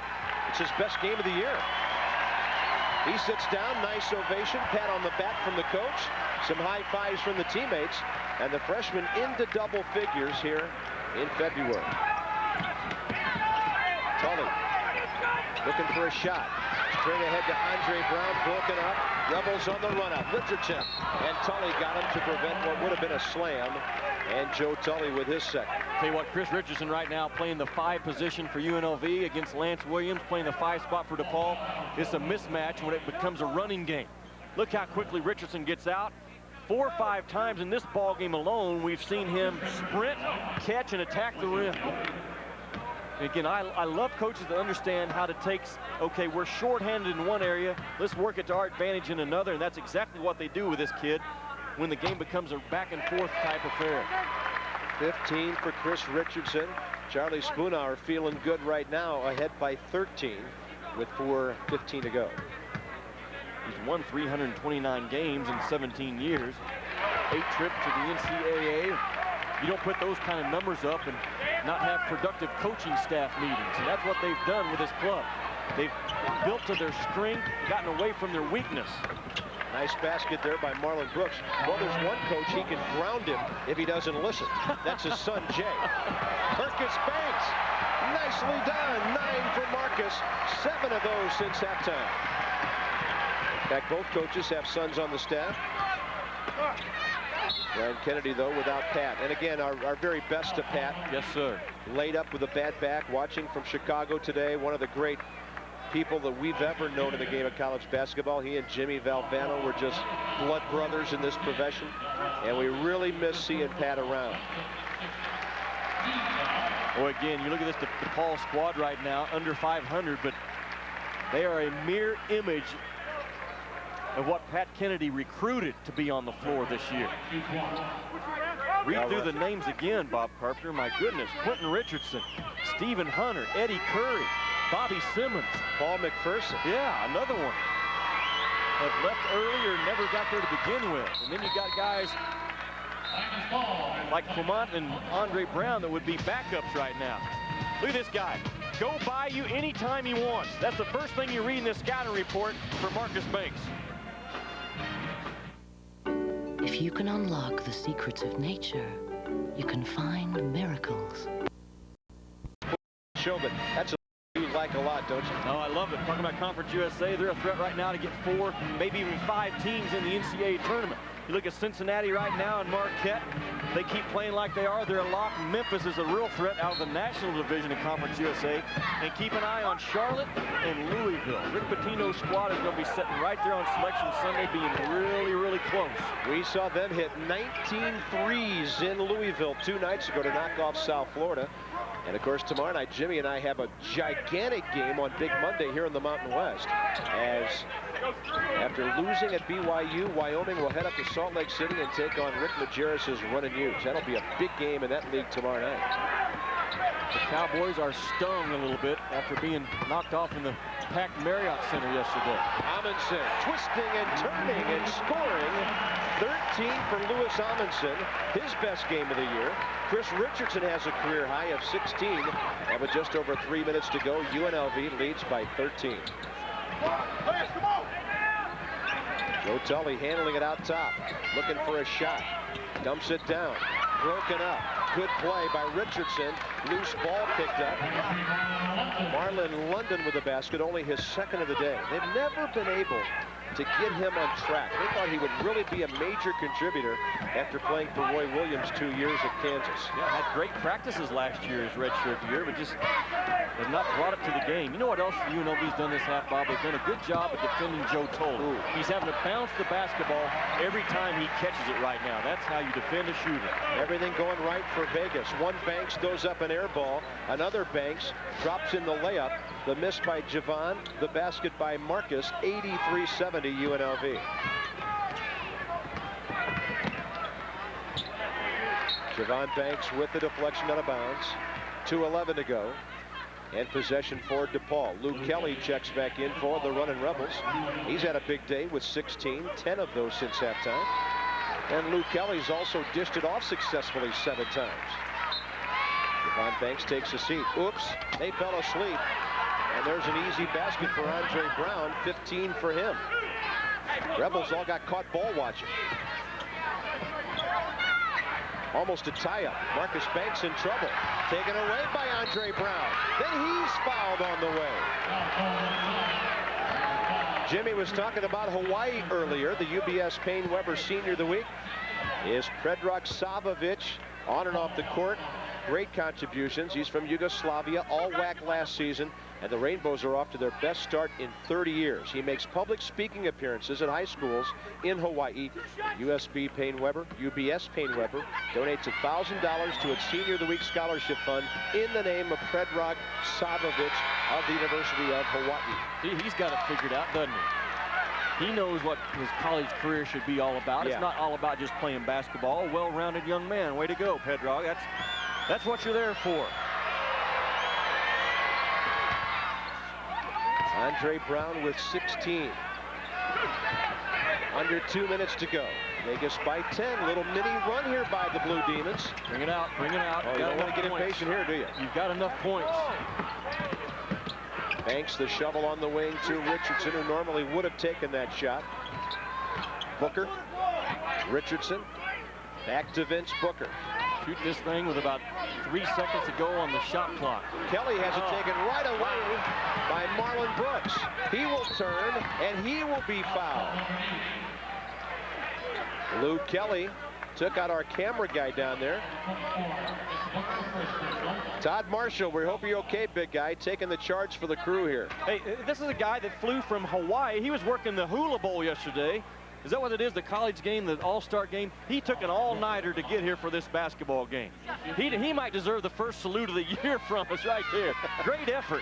It's his best game of the year. He sits down, nice ovation, pat on the back from the coach, some high fives from the teammates, and the freshman into double figures here in February. Tully looking for a shot. Straight ahead to Andre Brown, broken up. Rebels on the run up. Richardson and Tully got him to prevent what would have been a slam. And Joe Tully with his second. Tell you what, Chris Richardson right now playing the 5 position for UNLV against Lance Williams, playing the 5 spot for DePaul. It's a mismatch when it becomes a running game. Look how quickly Richardson gets out. 4 or 5 times in this ball game alone, we've seen him sprint, catch, and attack the rim. Again, I love coaches that understand how to take, okay, we're shorthanded in one area, let's work it to our advantage in another, and that's exactly what they do with this kid when the game becomes a back and forth type affair. 15 for Chris Richardson. Charlie Spoonhour feeling good right now, ahead by 13 with 4:15 to go. He's won 329 games in 17 years, 8 trips to the NCAA. You don't put those kind of numbers up and not have productive coaching staff meetings. And that's what they've done with this club. They've built to their strength, gotten away from their weakness. Nice basket there by Marlon Brooks. Well, there's one coach, he can ground him if he doesn't listen. That's his son, Jay. Marcus Banks, nicely done. 9 for Marcus, 7 of those since halftime. In fact, both coaches have sons on the staff. Ryan Kennedy, though, without Pat. And again, our very best to Pat. Yes, sir. Laid up with a bad back, watching from Chicago today. One of the great people that we've ever known in the game of college basketball. He and Jimmy Valvano were just blood brothers in this profession. And we really miss seeing Pat around. Well, again, you look at this DePaul squad right now, under 500, but they are a mere image of what Pat Kennedy recruited to be on the floor this year. Read through the names again, Bob Carpenter. My goodness. Quentin Richardson, Stephen Hunter, Eddie Curry, Bobby Simmons. Paul McPherson. Yeah, another one. Have left early or never got there to begin with. And then you got guys like Clement and Andre Brown that would be backups right now. Look at this guy. Go by you anytime he wants. That's the first thing you read in this scouting report for Marcus Banks. If you can unlock the secrets of nature, you can find miracles. Show, but that's a you like a lot, don't you? Oh, I love it. Talking about Conference USA, they're a threat right now to get 4, maybe even 5 teams in the NCAA tournament. You look at Cincinnati right now and Marquette. They keep playing like they are. They're locked. Memphis is a real threat out of the National Division of Conference USA. And keep an eye on Charlotte and Louisville. Rick Pitino's squad is going to be sitting right there on Selection Sunday, being really, really close. We saw them hit 19 threes in Louisville 2 nights ago to knock off South Florida. And of course, tomorrow night, Jimmy and I have a gigantic game on Big Monday here in the Mountain West. As after losing at BYU, Wyoming will head up to Salt Lake City and take on Rick Majerus' Runnin' Utes. That'll be a big game in that league tomorrow night. The Cowboys are stung a little bit after being knocked off in the packed Marriott Center yesterday. Amundsen twisting and turning and scoring. 13 for Louis Amundsen, his best game of the year. Chris Richardson has a career high of 16, and with just over 3 minutes to go, UNLV leads by 13. Joe Tully handling it out top, looking for a shot. Dumps it down, broken up. Good play by Richardson. Loose ball picked up. Marlon London with the basket, only his second of the day. They've never been able to get him on track. They thought he would really be a major contributor after playing for Roy Williams 2 years at Kansas. Yeah, had great practices last year as redshirt year, but just has not brought it to the game. You know what else UNLV's done this half, Bob? They've done a good job of defending Joe Toll. He's having to bounce the basketball every time he catches it right now. That's how you defend a shooter. Everything going right for Vegas. One Banks throws up an air ball. Another Banks drops in the layup. The miss by Javon. The basket by Marcus. 83-70 UNLV. Javon Banks with the deflection out of bounds. 2:11 to go. And possession for DePaul. Luke Kelly checks back in for the running Rebels. He's had a big day with 16, 10 of those since halftime. And Luke Kelly's also dished it off successfully 7 times. Javon Banks takes a seat. Oops, they fell asleep. And there's an easy basket for Andre Brown, 15 for him. Rebels all got caught ball watching. Almost a tie-up. Marcus Banks in trouble. Taken away by Andre Brown. Then he's fouled on the way. Jimmy was talking about Hawaii earlier. The UBS Payne Weber Senior of the Week is Predrag Savovich, on and off the court. Great contributions. He's from Yugoslavia, all WAC last season, and the Rainbows are off to their best start in 30 years. He makes public speaking appearances at high schools in Hawaii. UBS Payne Weber donates $1,000 to its Senior of the Week Scholarship Fund in the name of Predrag Savovich of the University of Hawaii. He's got it figured out, doesn't he? He knows what his college career should be all about. Yeah. It's not all about just playing basketball. A well-rounded young man. Way to go, Predrag. That's what you're there for. Andre Brown with 16. Under 2 minutes to go. Vegas by 10. Little mini run here by the Blue Demons. Bring it out, bring it out. Oh, you don't want to get impatient here, do you? You've got enough points. Banks the shovel on the wing to Richardson, who normally would have taken that shot. Booker, Richardson, back to Vince Booker. Shoot this thing with about 3 seconds to go on the shot clock. Kelly has it taken right away by Marlon Brooks. He will turn, and he will be fouled. Luke Kelly took out our camera guy down there. Todd Marshall, we hope you're okay, big guy, taking the charge for the crew here. Hey, this is a guy that flew from Hawaii. He was working the Hula Bowl yesterday. Is that what it is, the college game, the all-star game? He took an all-nighter to get here for this basketball game. He might deserve the first salute of the year from us right there. Great effort.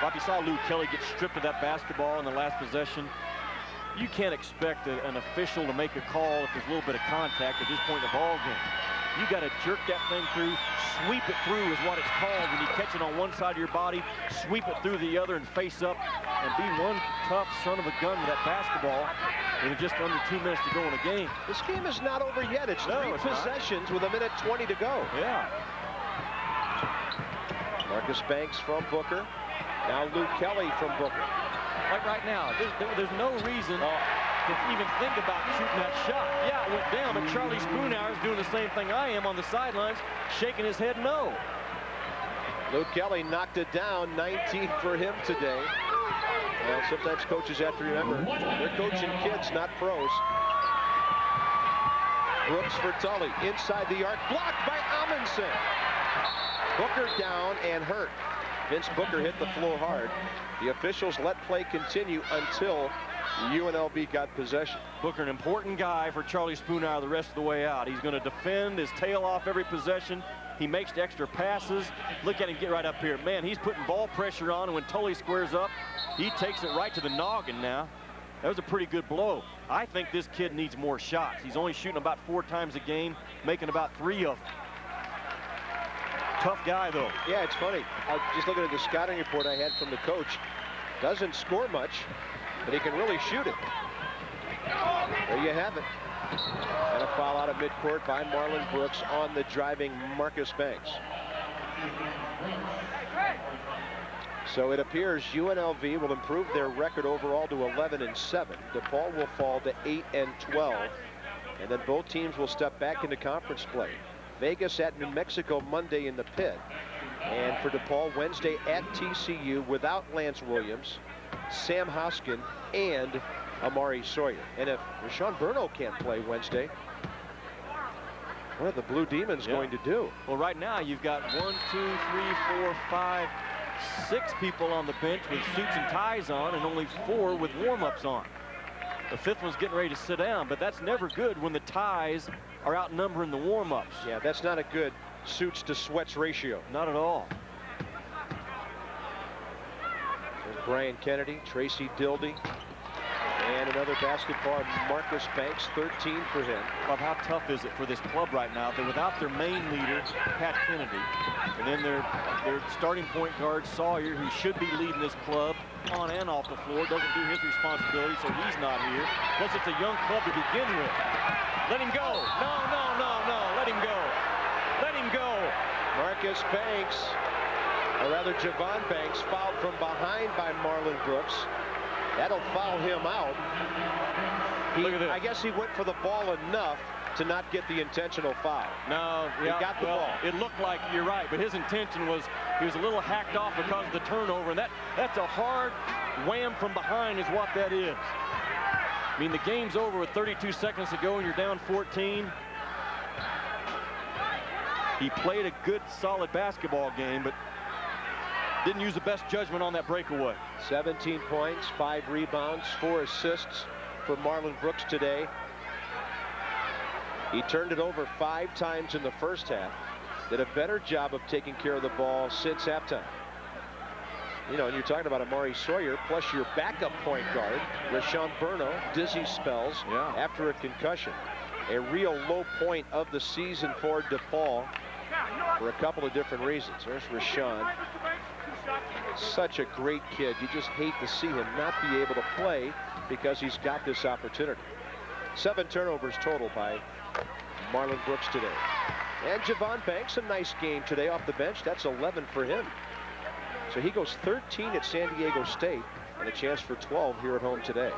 Bob, you saw Luke Kelly get stripped of that basketball in the last possession. You can't expect an official to make a call if there's a little bit of contact at this point in the ball game. You got to jerk that thing through, sweep it through is what it's called when you catch it on one side of your body, sweep it through the other and face up and be one tough son of a gun with that basketball with just under 2 minutes to go in the game. This game is not over yet. It's three possessions with 1:20 to go. Yeah. Marcus Banks from Booker. Now Luke Kelly from Booker. Like right now, there's no reason to even think about shooting that shot. Yeah, it went down, but Charlie Spoonhour is doing the same thing I am on the sidelines, shaking his head no. Luke Kelly knocked it down, 19 for him today. Well, sometimes coaches have to remember, they're coaching kids, not pros. Brooks for Tully, inside the arc, blocked by Amundsen. Booker down and hurt. Vince Booker hit the floor hard. The officials let play continue until UNLV got possession. Booker, an important guy for Charlie Spoonhour the rest of the way out. He's going to defend his tail off every possession. He makes the extra passes. Look at him get right up here. Man, he's putting ball pressure on, and when Tully squares up, he takes it right to the noggin now. That was a pretty good blow. I think this kid needs more shots. He's only shooting about 4 times a game, making about 3 of them. Tough guy, though. Yeah, it's funny. Just looking at the scouting report I had from the coach. Doesn't score much, but he can really shoot it. There you have it. And a foul out of midcourt by Marlon Brooks on the driving Marcus Banks. So it appears UNLV will improve their record overall to 11-7. DePaul will fall to 8-12. And then both teams will step back into conference play. Vegas at New Mexico Monday in the pit. And for DePaul, Wednesday at TCU without Lance Williams, Sam Hoskin, and Omaree Sawyer. And if Rashawn Burno can't play Wednesday, what are the Blue Demons going to do? Well, right now you've got 1, 2, 3, 4, 5, 6 people on the bench with suits and ties on, and only 4 with warm-ups on. The 5th one's getting ready to sit down, but that's never good when the ties are outnumbering the warm-ups. Yeah, that's not a good suits to sweats ratio. Not at all. There's Brian Kennedy, Tracy Dildy, and another basketball, Marcus Banks, 13 for him. Bob, how tough is it for this club right now? They're without their main leader, Pat Kennedy, and then their starting point guard, Sawyer, who should be leading this club on and off the floor, doesn't do his responsibility, so he's not here. Plus, it's a young club to begin with. Let him go. No, no, no, no. Let him go. Let him go. Marcus Banks, or rather Javon Banks, fouled from behind by Marlon Brooks. That'll foul him out. Look at this. I guess he went for the ball enough to not get the intentional foul. No, he got the ball. It looked like, you're right, but his intention was, he was a little hacked off because of the turnover, and that's a hard wham from behind is what that is. I mean, the game's over with 32 seconds to go and you're down 14. He played a good, solid basketball game, but didn't use the best judgment on that breakaway. 17 points, 5 rebounds, 4 assists for Marlon Brooks today. He turned it over 5 times in the first half. Did a better job of taking care of the ball since halftime. You know, and you're talking about Omaree Sawyer, plus your backup point guard, Rashawn Burno, dizzy spells after a concussion. A real low point of the season for DePaul for a couple of different reasons. There's Rashawn. Such a great kid. You just hate to see him not be able to play because he's got this opportunity. 7 turnovers total by Marlon Brooks today. And Javon Banks, a nice game today off the bench. That's 11 for him. So he goes 13 at San Diego State and a chance for 12 here at home today.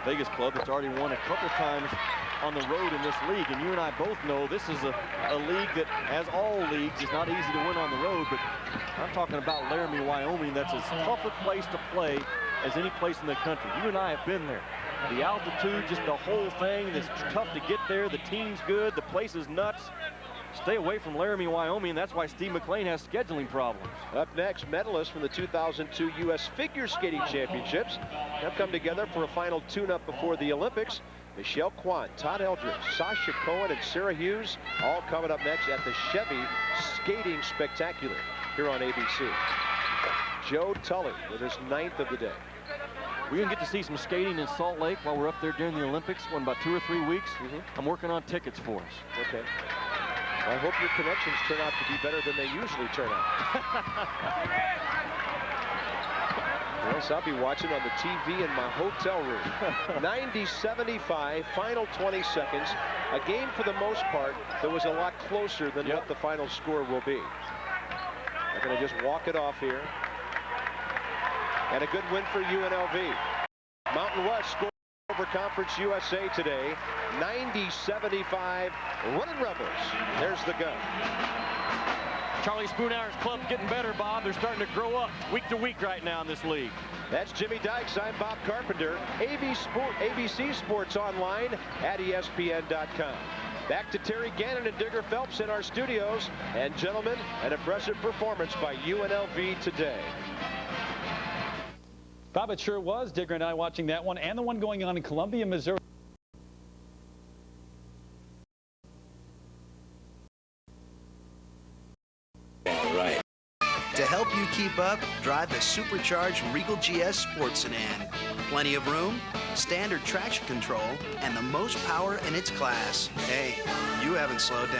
The Vegas club that's already won a couple times on the road in this league, and you and I both know this is a league that, as all leagues, is not easy to win on the road, but I'm talking about Laramie, Wyoming. That's as tough a place to play as any place in the country. You and I have been there. The altitude, just the whole thing, it's tough to get there. The team's good, the place is nuts. Stay away from Laramie, Wyoming. That's why Steve McLean has scheduling problems. Up next, medalists from the 2002 U.S. Figure Skating Championships have come together for a final tune-up before the Olympics. Michelle Kwan, Todd Eldridge, Sasha Cohen, and Sarah Hughes all coming up next at the Chevy Skating Spectacular here on ABC. Joe Tully with his 9th of the day. We're going to get to see some skating in Salt Lake while we're up there during the Olympics in about 2 or 3 weeks. I'm working on tickets for us. Okay. I hope your connections turn out to be better than they usually turn out. Yes, I'll be watching on the TV in my hotel room. 90-75, final 20 seconds. A game for the most part that was a lot closer than what the final score will be. They're going to just walk it off here. And a good win for UNLV. Mountain West scored over Conference USA today. 90-75, running Rebels. There's the gun. Charlie Spoonhour's club's getting better, Bob. They're starting to grow up week to week right now in this league. That's Jimmy Dykes. I'm Bob Carpenter. ABC Sports Online at ESPN.com. Back to Terry Gannon and Digger Phelps in our studios. And gentlemen, an impressive performance by UNLV today. Bob, it sure was. Digger and I watching that one and the one going on in Columbia, Missouri. All right. To help you keep up, drive the supercharged Regal GS Sports Sedan. Plenty of room, standard traction control, and the most power in its class. Hey, you haven't slowed down.